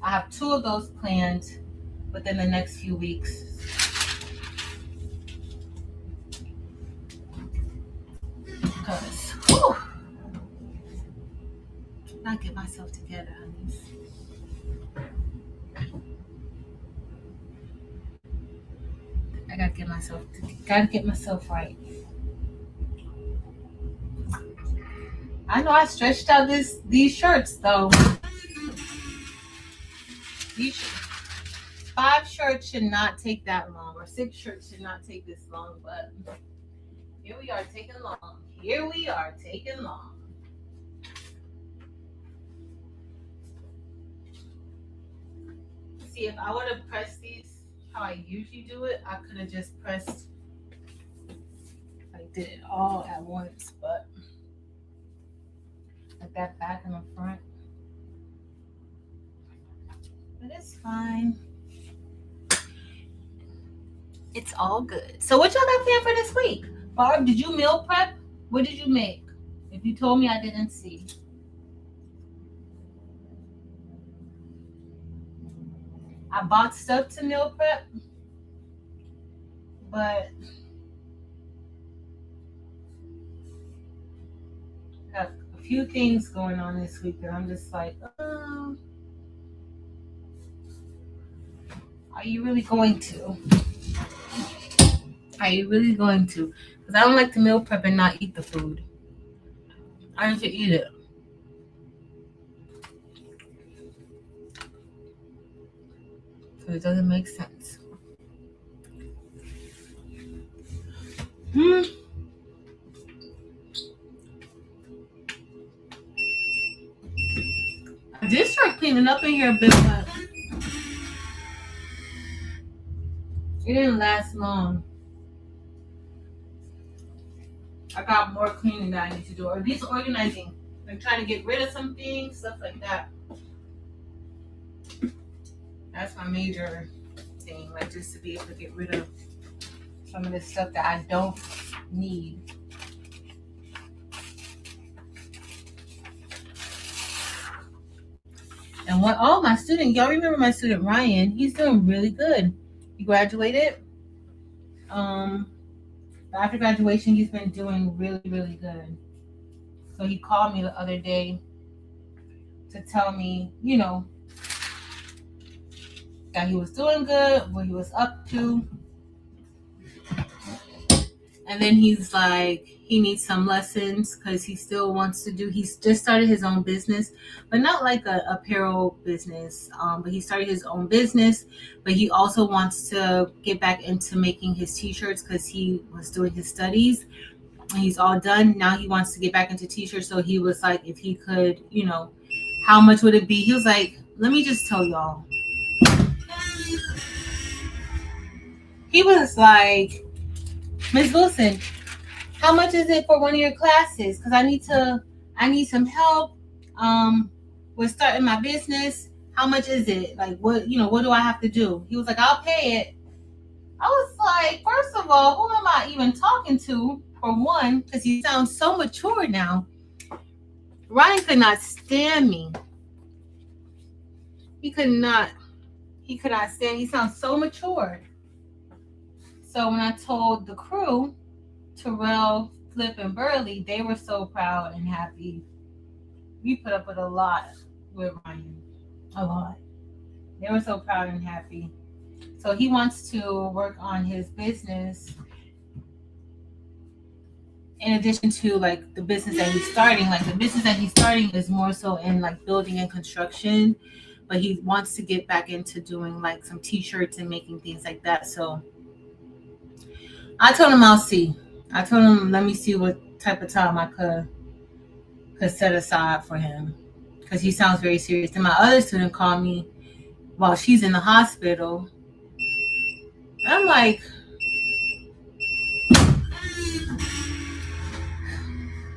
I have 2 of those planned within the next few weeks. Because, I get myself together, honey. I gotta get myself right. I know I stretched out these shirts though. These 5 shirts should not take that long, or 6 shirts should not take this long, but here we are taking long. See, if I would have pressed these how I usually do it, I could have just pressed, I did it all at once, but like that back and the front. But it's fine. It's all good. So what y'all got planned for this week? Barb, did you meal prep? What did you make? If you told me, I didn't see. I bought stuff to meal prep, but I got a few things going on this week that I'm just like, are you really going to? Are you really going to? Because I don't like to meal prep and not eat the food. I need to eat it. So it doesn't make sense. I did start cleaning up in here a bit, but it didn't last long. I got more cleaning that I need to do, or at least organizing. I'm trying to get rid of some things, stuff like that. That's my major thing, like just to be able to get rid of some of the stuff that I don't need. And what all my student, y'all remember my student Ryan? He's doing really good. He graduated. After graduation, he's been doing really, really good. So he called me the other day to tell me, that he was doing good, what he was up to. And then he's like, he needs some lessons because he still wants to do, he's just started his own business, but not like a apparel business. But he started his own business, but he also wants to get back into making his t-shirts because he was doing his studies and he's all done. Now he wants to get back into t-shirts. So he was like, if he could, how much would it be? He was like, let me just tell y'all. He was like, Ms. Wilson, how much is it for one of your classes? Because I need some help with starting my business. How much is it? Like, what do I have to do? He was like, I'll pay it. I was like, first of all, who am I even talking to, for one? Because he sounds so mature now. Ryan could not stand me. He could not stand. He sounds so mature. So when I told the crew, Terrell, Flip, and Burley, they were so proud and happy. We put up with a lot with Ryan. A lot. They were so proud and happy. So he wants to work on his business in addition to like the business that he's starting. Like the business that he's starting is more so in like building and construction, but he wants to get back into doing like some t-shirts and making things like that. So I told him I'll see. I told him let me see what type of time I could set aside for him because he sounds very serious. And my other student called me while she's in the hospital. I'm like,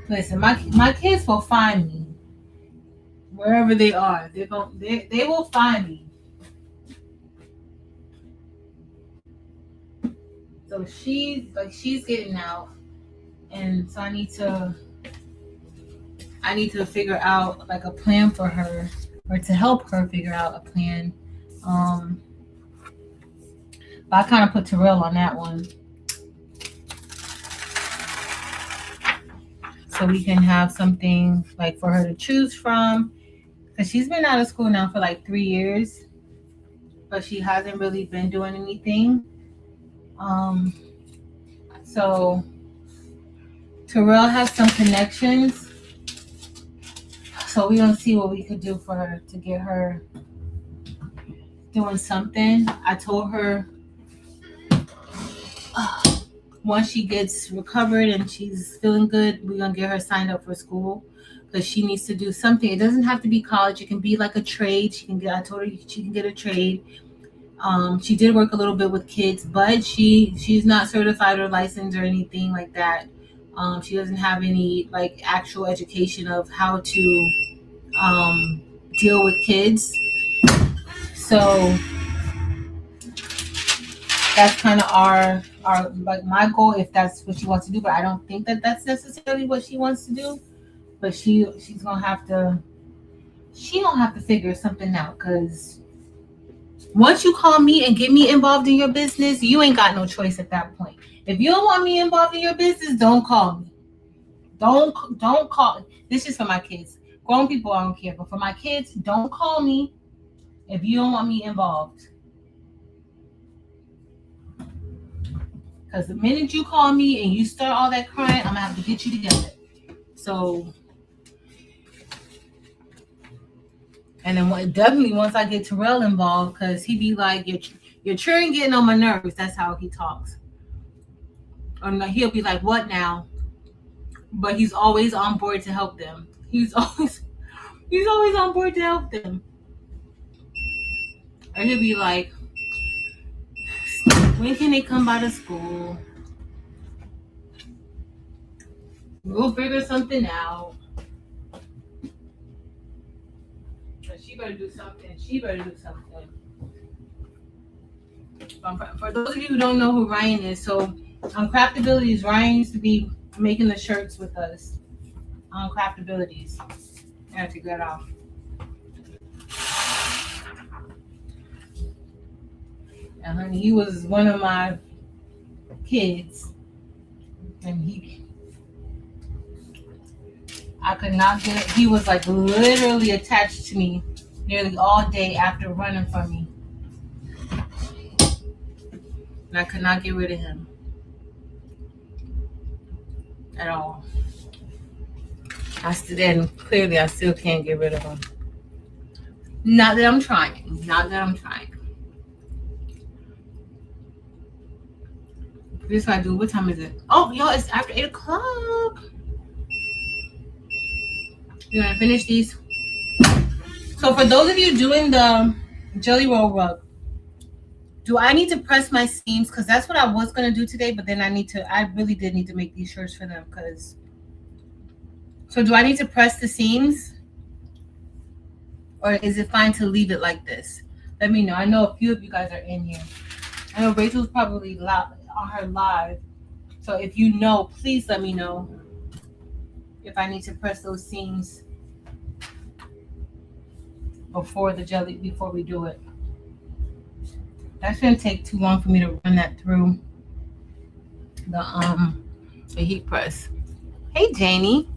listen, my kids will find me wherever they are. They will find me. So she's getting out, and so I need to figure out like a plan for her, or to help her figure out a plan. But I kind of put Terrell on that one, so we can have something like for her to choose from, because she's been out of school now for like 3 years, but she hasn't really been doing anything. So Terrell has some connections, so we're gonna see what we could do for her to get her doing something. I told her once she gets recovered and she's feeling good, we're gonna get her signed up for school because she needs to do something. It doesn't have to be college. It can be like a trade. I told her she can get a trade She did work a little bit with kids, but she's not certified or licensed or anything like that. She doesn't have any like actual education of how to um, deal with kids. So that's kind of our like my goal if that's what she wants to do. But I don't think that that's necessarily what she wants to do. But she's gonna have to figure something out because once you call me and get me involved in your business, you ain't got no choice at that point. If you don't want me involved in your business, don't call me. Don't call. This is for my kids. Grown people, I don't care. But for my kids, don't call me if you don't want me involved. Because the minute you call me and you start all that crying, I'm gonna have to get you together. So, and then definitely once I get Terrell involved, because he be like, "You're children getting on my nerves." That's how he talks. Or no, he'll be like, "What now?" But he's always on board to help them. He's always on board to help them. Or he'll be like, "When can they come by to school? We'll figure something out." But she better do something. She better do something. For those of you who don't know who Ryan is, so on Craftabilities, Ryan used to be making the shirts with us on Craftabilities. I gotta take that off. And honey, he was one of my kids, and I could not get. He was like literally attached to me nearly all day after running from me, and I could not get rid of him at all. Clearly I still can't get rid of him. Not that I'm trying. Not that I'm trying. This is what I do. What time is it? Oh, y'all, it's after 8 o'clock. You want to finish these? So for those of you doing the jelly roll rug, do I need to press my seams? Because that's what I was going to do today, but then I really did need to make these shirts for them. So do I need to press the seams? Or is it fine to leave it like this? Let me know. I know a few of you guys are in here. I know Rachel's probably on her live. So if you know, please let me know if I need to press those seams before we do it. That shouldn't take too long for me to run that through the heat press. Hey Janie.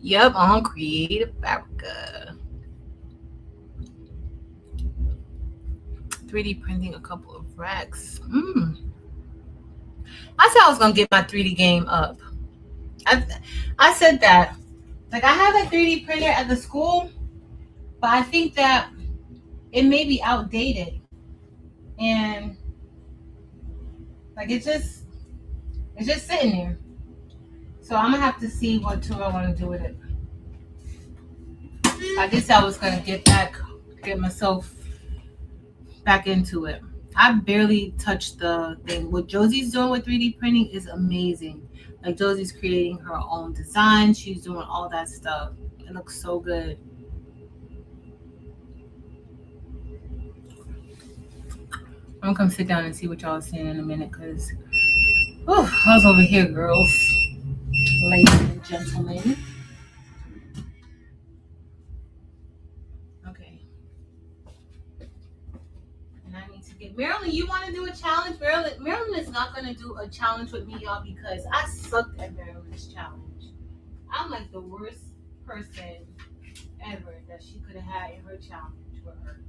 Yep, on Creative Africa. 3D printing a couple of racks. I said I was gonna get my 3D game up. I said that. Like I have a 3D printer at the school, but I think that it may be outdated. And like it's just sitting there. So I'm gonna have to see what tool I want to do with it. I just said I was gonna get myself back into it. I barely touched the thing. What Josie's doing with 3D printing is amazing. Like Josie's creating her own design. She's doing all that stuff. It looks so good. I'm gonna come sit down and see what y'all are saying in a minute, because I was over here, girls, ladies and gentlemen. Okay. And I need to get Marilyn. You want to do a challenge? Marilyn is not gonna do a challenge with me, y'all, because I sucked at Marilyn's challenge. I'm like the worst person ever that she could have had in her challenge with her.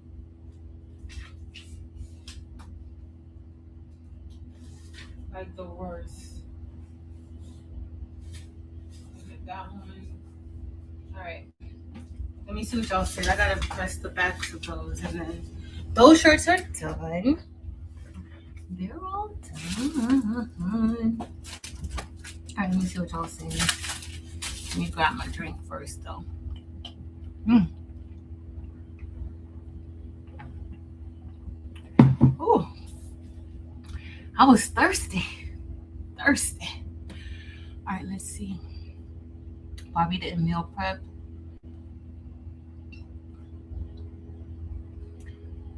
Like the worst. Get that one. Alright. Let me see what y'all said. I gotta press the backs of those, and then those shirts are done. They're all done. Alright, let me see what y'all saying. Let me grab my drink first though. I was thirsty. Thirsty. All right, let's see. Barbie didn't meal prep.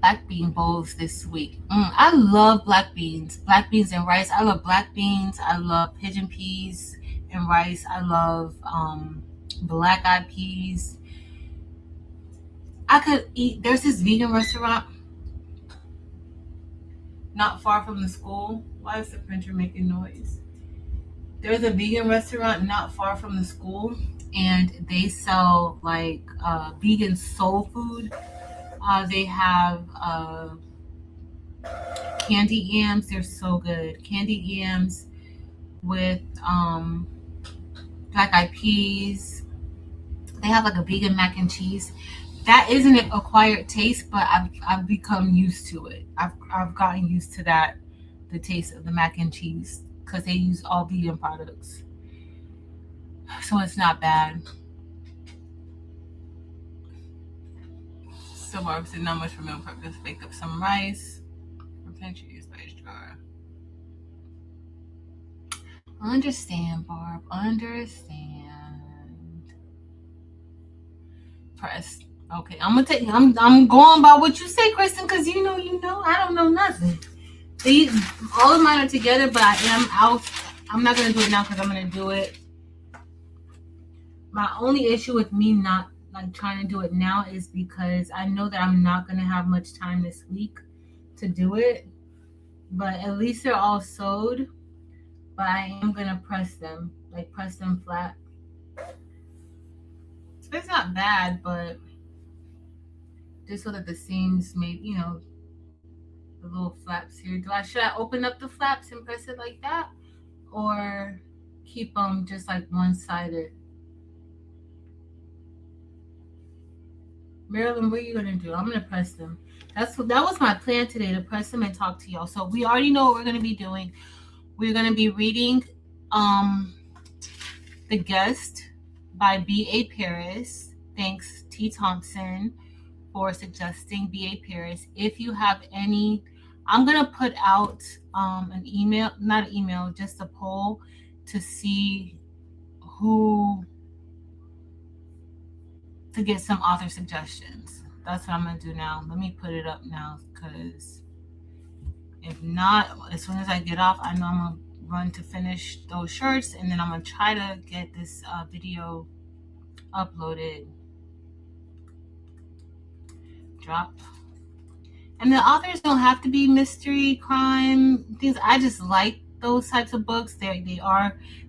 Black bean bowls this week. I love black beans. Black beans and rice. I love black beans. I love pigeon peas and rice. I love black eyed peas. I could eat. There's this vegan restaurant not far from the school. Why is the printer making noise? There's a vegan restaurant not far from the school, and they sell like vegan soul food. They have candy yams. They're so good. Candy yams with black eyed peas. They have like a vegan mac and cheese. That isn't an acquired taste, but I've become used to it. I've gotten used to that, the taste of the mac and cheese, because they use all vegan products, so it's not bad. So Barb said not much for meal prep. Just bake up some rice. Potentially use rice jar. Understand, Barb. Understand. Press. Okay, I'm gonna take. I'm going by what you say, Kristen, because you know. I don't know nothing. These all of mine are together, but I am out. I'm not gonna do it now because I'm gonna do it. My only issue with me not like trying to do it now is because I know that I'm not gonna have much time this week to do it. But at least they're all sewed. But I am gonna press them, like press them flat. It's not bad, but just so that the seams may, the little flaps here. Should I open up the flaps and press it like that, or keep them just like one sided? Marilyn, what are you gonna do? I'm gonna press them. That was my plan today, to press them and talk to y'all. So we already know what we're gonna be doing. We're gonna be reading The Guest by B.A. Paris. Thanks, T. Thompson, for suggesting B.A. Paris. If you have any, I'm gonna put out an email, not an email, just a poll to see who to get some author suggestions. That's what I'm gonna do now. Let me put it up now, because if not, as soon as I get off, I know I'm gonna run to finish those shirts, and then I'm gonna try to get this video uploaded. Drop. And the authors don't have to be mystery, crime things. I just like those types of books. They're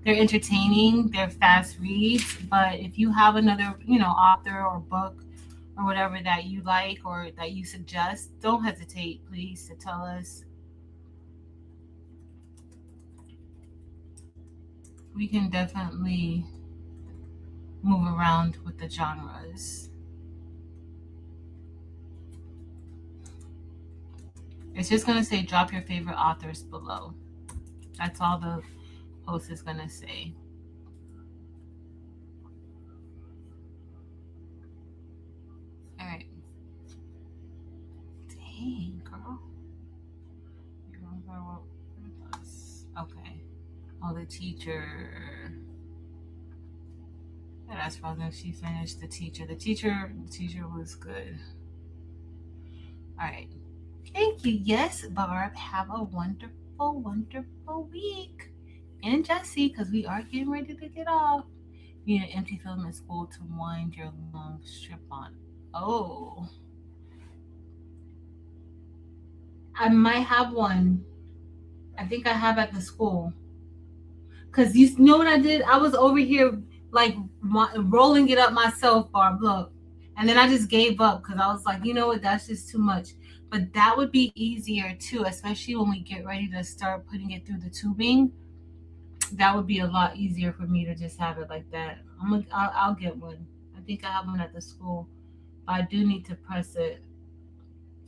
entertaining, they're fast reads. But if you have another, author or book or whatever that you like or that you suggest, don't hesitate, please, to tell us. We can definitely move around with the genres. It's just going to say drop your favorite authors below. That's all the post is going to say. All right. Dang, girl. Okay. Oh, the teacher. Yeah, that's probably she finished the teacher. The teacher was good. All right. Thank you. Yes, Barb. Have a wonderful, wonderful week. And Jesse, because we are getting ready to get off. You need an empty film in school to wind your long strip on. Oh. I might have one. I think I have at the school. Because you know what I did? I was over here like rolling it up myself, Barb. Look. And then I just gave up because I was like, you know what? That's just too much. But that would be easier too, especially when we get ready to start putting it through the tubing. That would be a lot easier for me to just have it like that. I'll get one. I think I have one at the school. But I do need to press it.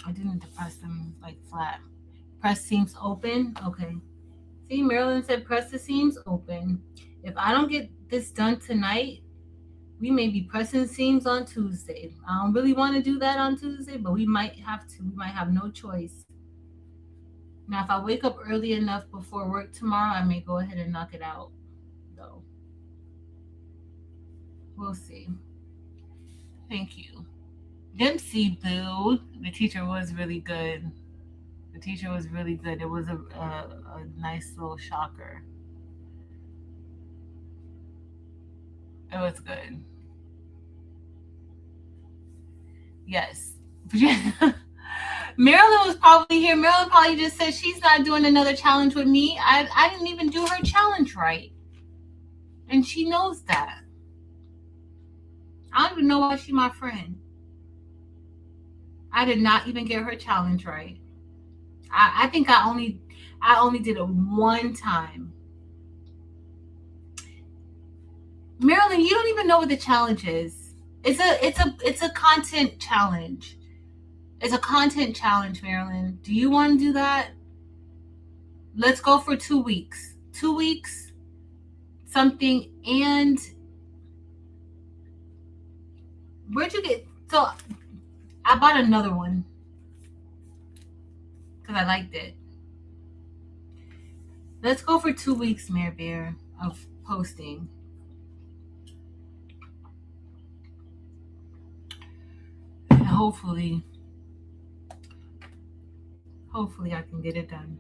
I do need to press them like flat. Press seams open. Okay. See, Marilyn said press the seams open. If I don't get this done tonight, we may be pressing seams on Tuesday. I don't really want to do that on Tuesday, but we might have to. We might have no choice. Now, if I wake up early enough before work tomorrow, I may go ahead and knock it out, though. We'll see. Thank you. Dempsey Boo. The teacher was really good. The teacher was really good. It was a nice little shocker. It was good. Yes. Marilyn was probably here. Marilyn probably just said she's not doing another challenge with me. I didn't even do her challenge right. And she knows that. I don't even know why she's my friend. I did not even get her challenge right. I think I only did it one time. Marilyn, you don't even know what the challenge is. It's a content challenge. It's a content challenge, Marilyn. Do you want to do that? Let's go for 2 weeks. 2 weeks, something, and where'd you get? So I bought another one because I liked it. Let's go for 2 weeks, Mare Bear, of posting. And hopefully I can get it done.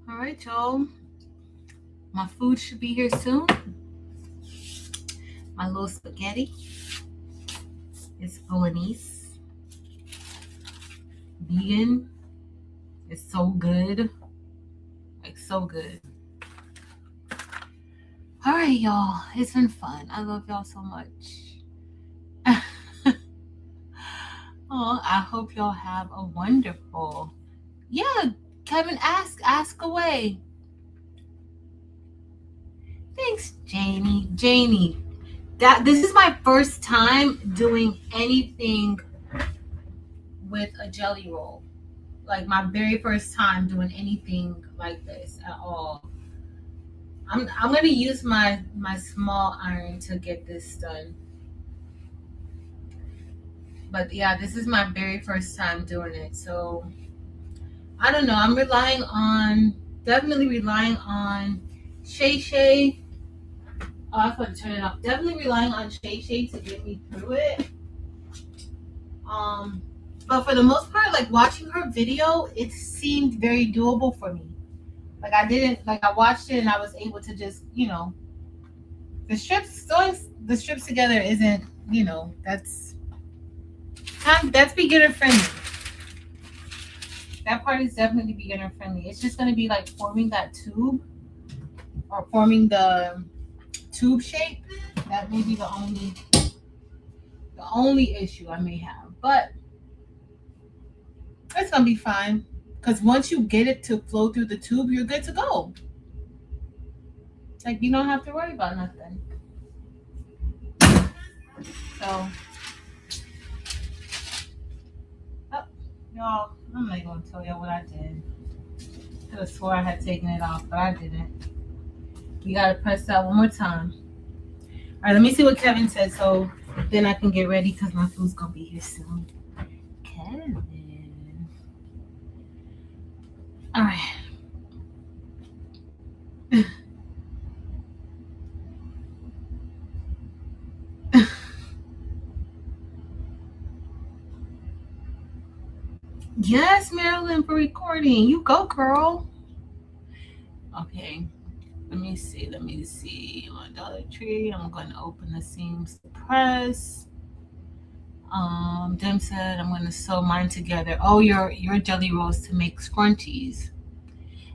All right, y'all. My food should be here soon. My little spaghetti. It's bolognese. Vegan. It's so good. Like, so good. All right, y'all. It's been fun. I love y'all so much. Oh, I hope y'all have a wonderful. Yeah, Kevin, ask away. Thanks, Janie. Janie, this is my first time doing anything with a jelly roll. Like, my very first time doing anything like this at all. I'm gonna use my small iron to get this done. But yeah, this is my very first time doing it. So I don't know. I'm definitely relying on Shay Shay. Oh, I thought to turn it off. Definitely relying on Shay Shay to get me through it. But for the most part, like, watching her video, it seemed very doable for me. Like, I watched it and I was able to just, sewing the strips together isn't, that's beginner friendly. That part is definitely beginner friendly. It's just gonna be like forming that tube or forming the tube shape. That may be the only issue I may have, but it's gonna be fine. Because once you get it to flow through the tube, you're good to go. Like, you don't have to worry about nothing. So, y'all, I'm not gonna tell y'all what I did. I could have swore I had taken it off, but I didn't. You gotta press that one more time. All right, let me see what Kevin said, so then I can get ready because my food's gonna be here soon. Kevin. All right. Yes, Marilyn, for recording. You go, girl. Okay. Let me see. My Dollar Tree. I'm going to open the seams to press. Dem said I'm going to sew mine together. Oh, your jelly rolls to make scrunchies.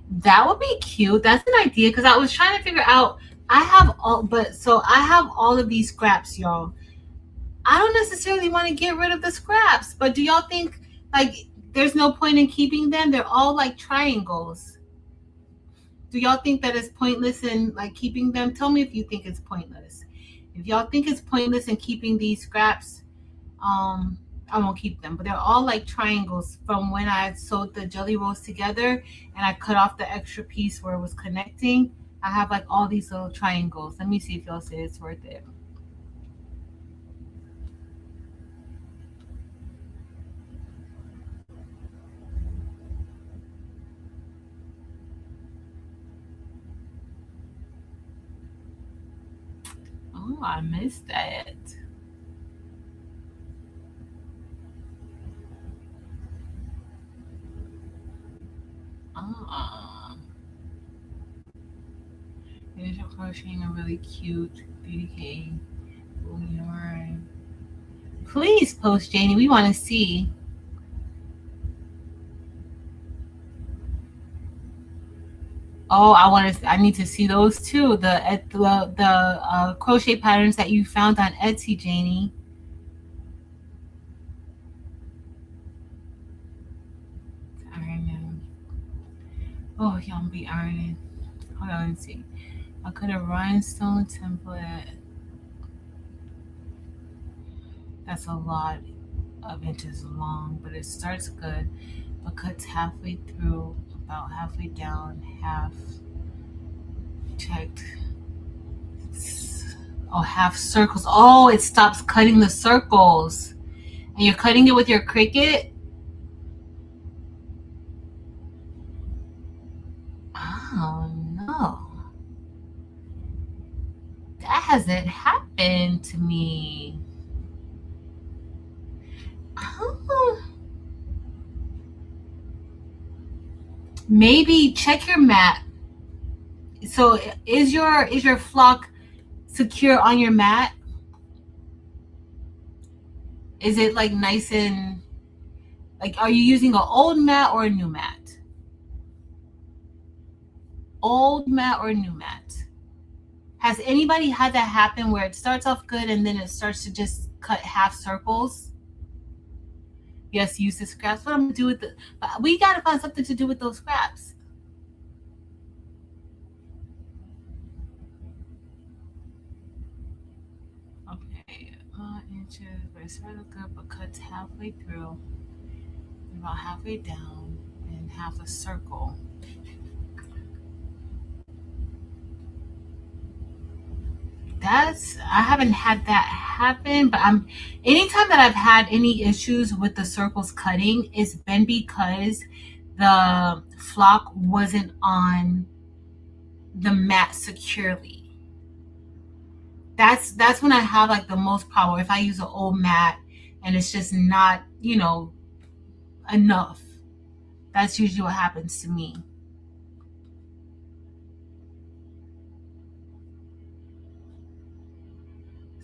That would be cute. That's an idea because I was trying to figure out. I have all of these scraps, y'all. I don't necessarily want to get rid of the scraps, but do y'all think, like, there's no point in keeping them? They're all like triangles. Do y'all think that it's pointless in, like, keeping them? Tell me if you think it's pointless. If y'all think it's pointless in keeping these scraps, I won't keep them. But they're all like triangles from when I sewed the jelly rolls together and I cut off the extra piece where it was connecting. I have like all these little triangles. Let me see if y'all say it's worth it. Oh, I missed that. Ah, initial crocheting a really cute beauty yarn. Please post, Janie. We want to see. Oh, I need to see those too. The crochet patterns that you found on Etsy, Janie. Ironing. Oh, y'all be ironing. Hold on, let's see. I cut a rhinestone template. That's a lot of inches long, but it starts good. But cuts halfway through, about halfway down, half checked. Oh, half circles. Oh, it stops cutting the circles. And you're cutting it with your Cricut? Oh, no. That hasn't happened to me. Oh. Maybe check your mat. So is your flock secure on your mat? Is it like nice and like are you using an old mat or a new mat? Old mat or new mat? Has anybody had that happen where it starts off good and then it starts to just cut half circles? Yes, use the scraps. What I'm gonna do with the? We gotta find something to do with those scraps. Okay, inches, but it's really good, but cuts halfway through, about halfway down, and half a circle. I haven't had that happen, but anytime that I've had any issues with the circles cutting, it's been because the flock wasn't on the mat securely. That's when I have like the most problem. If I use an old mat and it's just not, enough. That's usually what happens to me.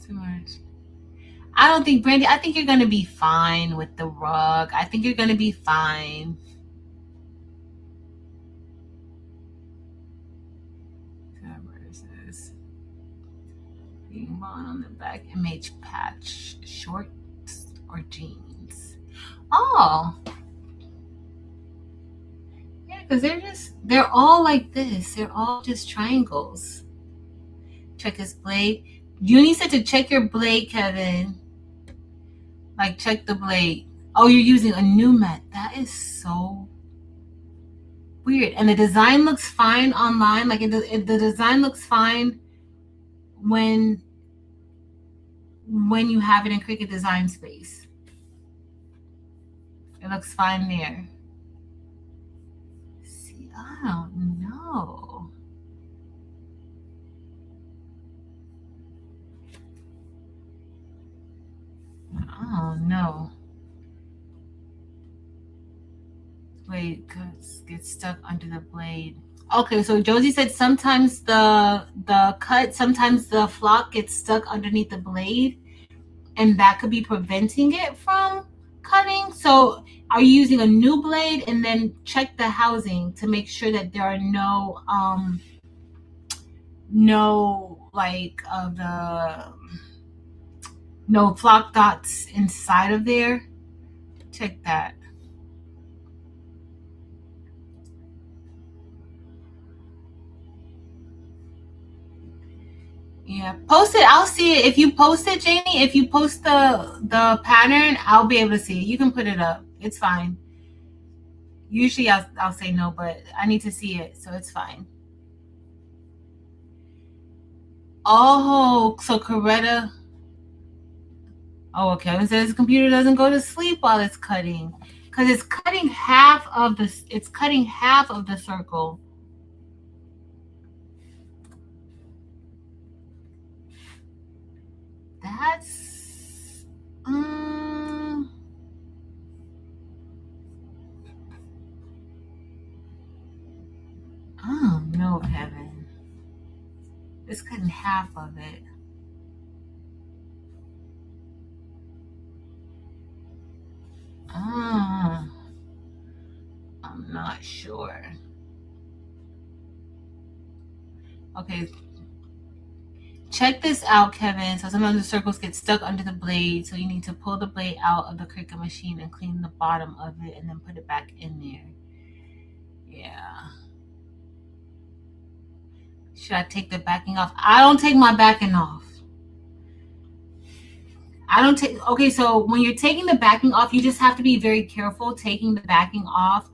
So much. I don't think, Brandy, I think you're gonna be fine with the rug. I think you're gonna be fine. Where is this? Being worn on the back, image patch, shorts or jeans. Oh, yeah, because they're all like this. They're all just triangles. Check his blade. Uni said to check your blade, Kevin. Like, check the blade. Oh, you're using a new mat. That is so weird. And the design looks fine online. Like, the design looks fine when you have it in Cricut Design Space. It looks fine there. See, I don't know. I don't know. Wait, cause get stuck under the blade. Okay, so Josie said sometimes sometimes the flock gets stuck underneath the blade, and that could be preventing it from cutting. So are you using a new blade, and then check the housing to make sure that there are no like no flock dots inside of there? Check that. Yeah, post it. I'll see it. If you post it, Janie, if you post the pattern, I'll be able to see it. You can put it up. It's fine. Usually I'll say no, but I need to see it, so it's fine. Oh, so Coretta. Oh, Kevin says his computer doesn't go to sleep while it's cutting, because it's cutting half of the circle. That's oh no, Kevin. It's cutting half of it. Uh, I'm not sure. Okay, check this out, Kevin. So sometimes the circles get stuck under the blade, so you need to pull the blade out of the Cricut machine and clean the bottom of it and then put it back in there. Yeah. Should I take the backing off? I don't take my backing off. I don't take, okay, so when you're taking the backing off, you just have to be very careful taking the backing off,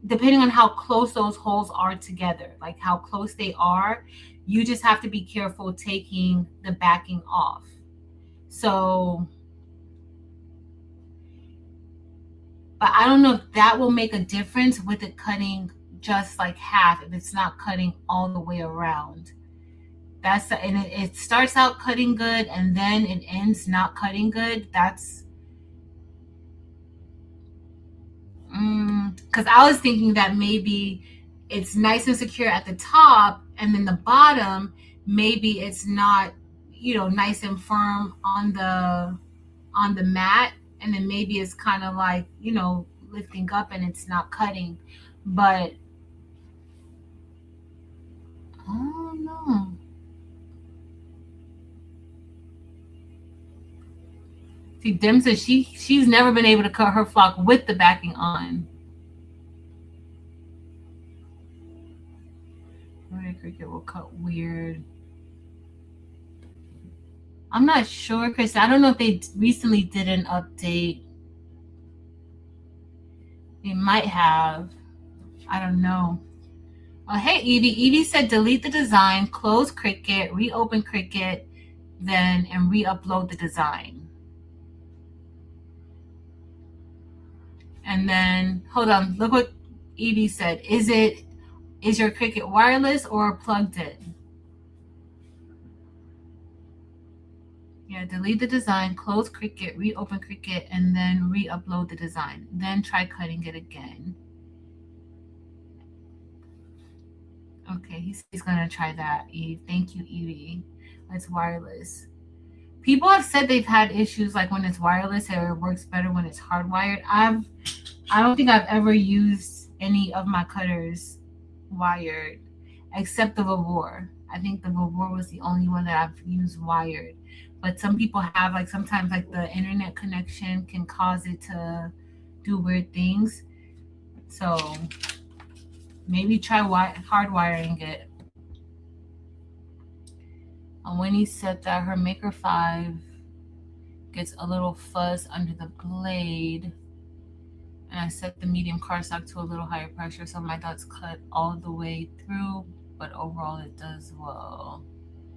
depending on how close those holes are together, like how close they are. You just have to be careful taking the backing off. So, but I don't know if that will make a difference with it cutting just like half if it's not cutting all the way around. And it starts out cutting good and then it ends not cutting good. That's because I was thinking that maybe it's nice and secure at the top, and then the bottom maybe it's not, nice and firm on the mat, and then maybe it's kind of like lifting up and it's not cutting, but oh no. See, Dem says she's never been able to cut her flock with the backing on. Cricut will cut weird. I'm not sure, Chris. I don't know if they recently did an update. They might have. I don't know. Oh, hey, Evie. Evie said delete the design, close Cricut, reopen Cricut, and re-upload the design. And then, hold on. Look what Evie said. Is your Cricut wireless or plugged in? Yeah, delete the design, close Cricut, reopen Cricut, and then re-upload the design. Then try cutting it again. Okay, he's gonna try that, Eve. Thank you, Evie. It's wireless. People have said they've had issues like when it's wireless, or it works better when it's hardwired. I don't think I've ever used any of my cutters wired, except the Vavor. I think the Vavor was the only one that I've used wired. But some people have, like, sometimes like the internet connection can cause it to do weird things. So maybe try hardwiring it. And Winnie said that her Maker 5 gets a little fuzz under the blade. And I set the medium cardstock to a little higher pressure so my dots cut all the way through, but overall it does well.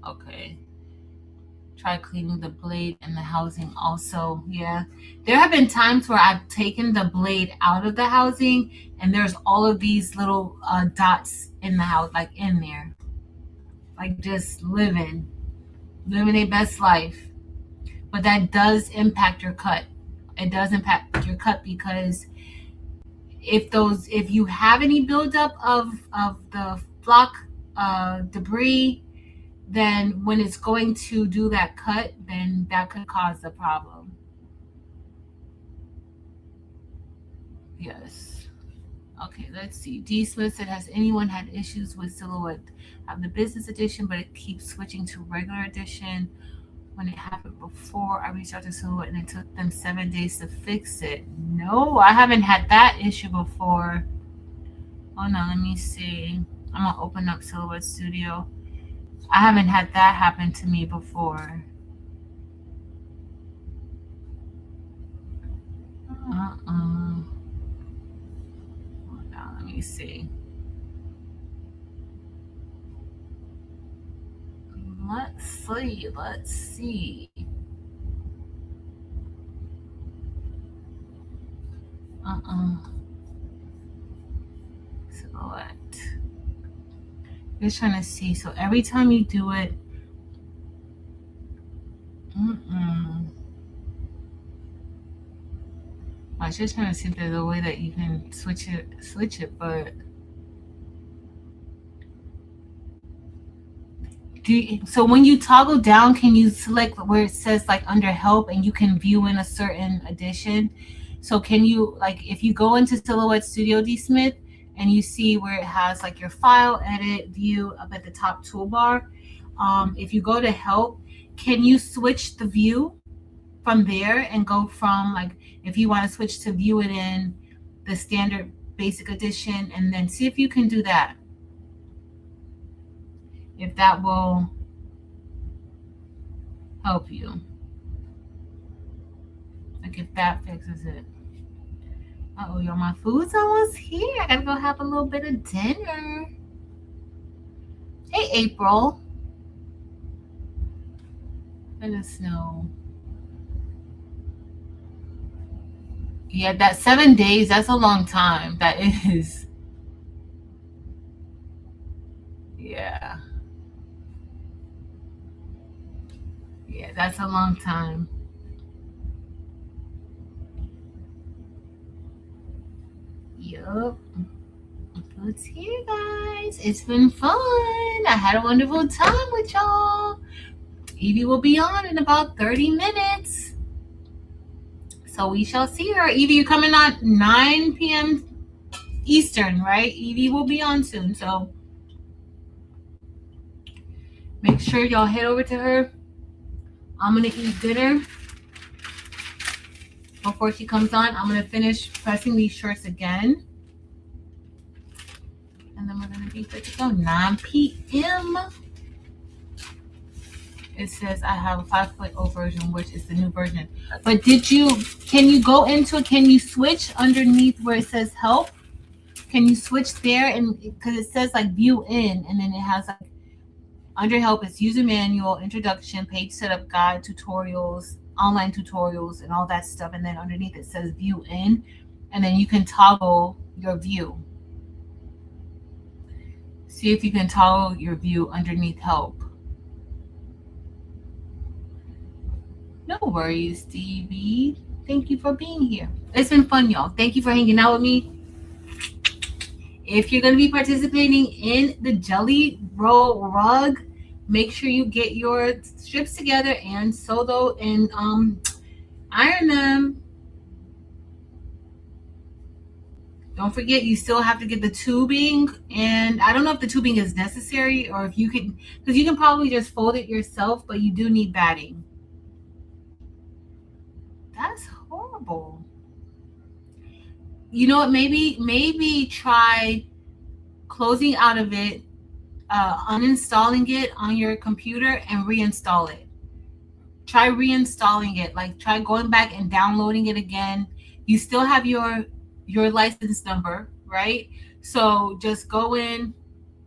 Okay. Try cleaning the blade and the housing also. Yeah. There have been times where I've taken the blade out of the housing and there's all of these little dots in the house, like in there. Like just living their best life. But that does impact your cut. It does impact your cut because if you have any buildup of the flock debris, then when it's going to do that cut, then that could cause a problem. Yes. Okay, let's see. D. Smith said, has anyone had issues with Silhouette? I have the business edition, but it keeps switching to regular edition. When it happened before, I reached out to Silhouette and it took them 7 days to fix it. No, I haven't had that issue before. Oh no, let me see. I'm gonna open up Silhouette Studio. I haven't had that happen to me before. Hold on, let me see. Let's see. Silhouette. Just trying to see. So every time you do it, I was just trying to see if there's a way that you can switch it, but so when you toggle down, can you select where it says like under help and you can view in a certain edition? So can you, like, if you go into Silhouette Studio D Smith and you see where it has like your file, edit, view up at the top toolbar, if you go to help, can you switch the view from there and go from, like, if you want to switch to view it in the standard basic edition, and then see if you can do that, if that will help you, like if that fixes it. Oh, yo, my food's almost here. I gotta go have a little bit of dinner. Hey, April. Let us know. Yeah, that 7 days, that's a long time. That is. Yeah. Yeah, that's a long time. Yup. Food's here, guys. It's been fun. I had a wonderful time with y'all. Evie will be on in about 30 minutes. So we shall see her. Evie, you're coming on 9 p.m. Eastern, right? Evie will be on soon. So make sure y'all head over to her. I'm going to eat dinner before she comes on. I'm going to finish pressing these shirts again. And then we're going to be good to go. 9 p.m. It says I have a 5.0 version, which is the new version. But can you go into it? Can you switch underneath where it says help? Can you switch there? And because it says like view in, and then it has like under help, it's user manual, introduction, page setup, guide, tutorials, online tutorials, and all that stuff. And then underneath it says view in, and then you can toggle your view. See if you can toggle your view underneath help. No worries, Stevie. Thank you for being here. It's been fun, y'all. Thank you for hanging out with me. If you're going to be participating in the Jelly Roll Rug, make sure you get your strips together and sew those and iron them. Don't forget, you still have to get the tubing, and I don't know if the tubing is necessary or if you can, because you can probably just fold it yourself, but you do need batting. That's horrible. You know what? Maybe try closing out of it, uninstalling it on your computer and reinstall it. Try reinstalling it. Like try going back and downloading it again. You still have your license number, right? So just go in,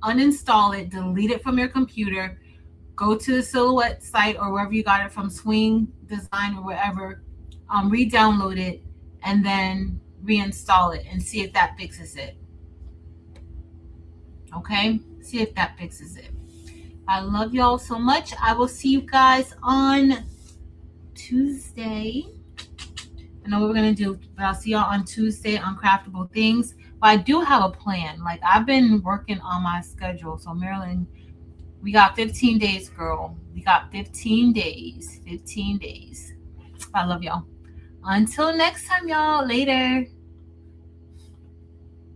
uninstall it, delete it from your computer, go to the Silhouette site or wherever you got it from, Swing Design or wherever, re-download it, and then reinstall it and see if that fixes it. Okay? See if that fixes it. I love y'all so much. I will see you guys on Tuesday. I know what we're going to do, but I'll see y'all on Tuesday on Craftable Things. But I do have a plan. Like, I've been working on my schedule. So, Marilyn, we got 15 days, girl. We got 15 days. 15 days. I love y'all. Until next time, y'all. Later.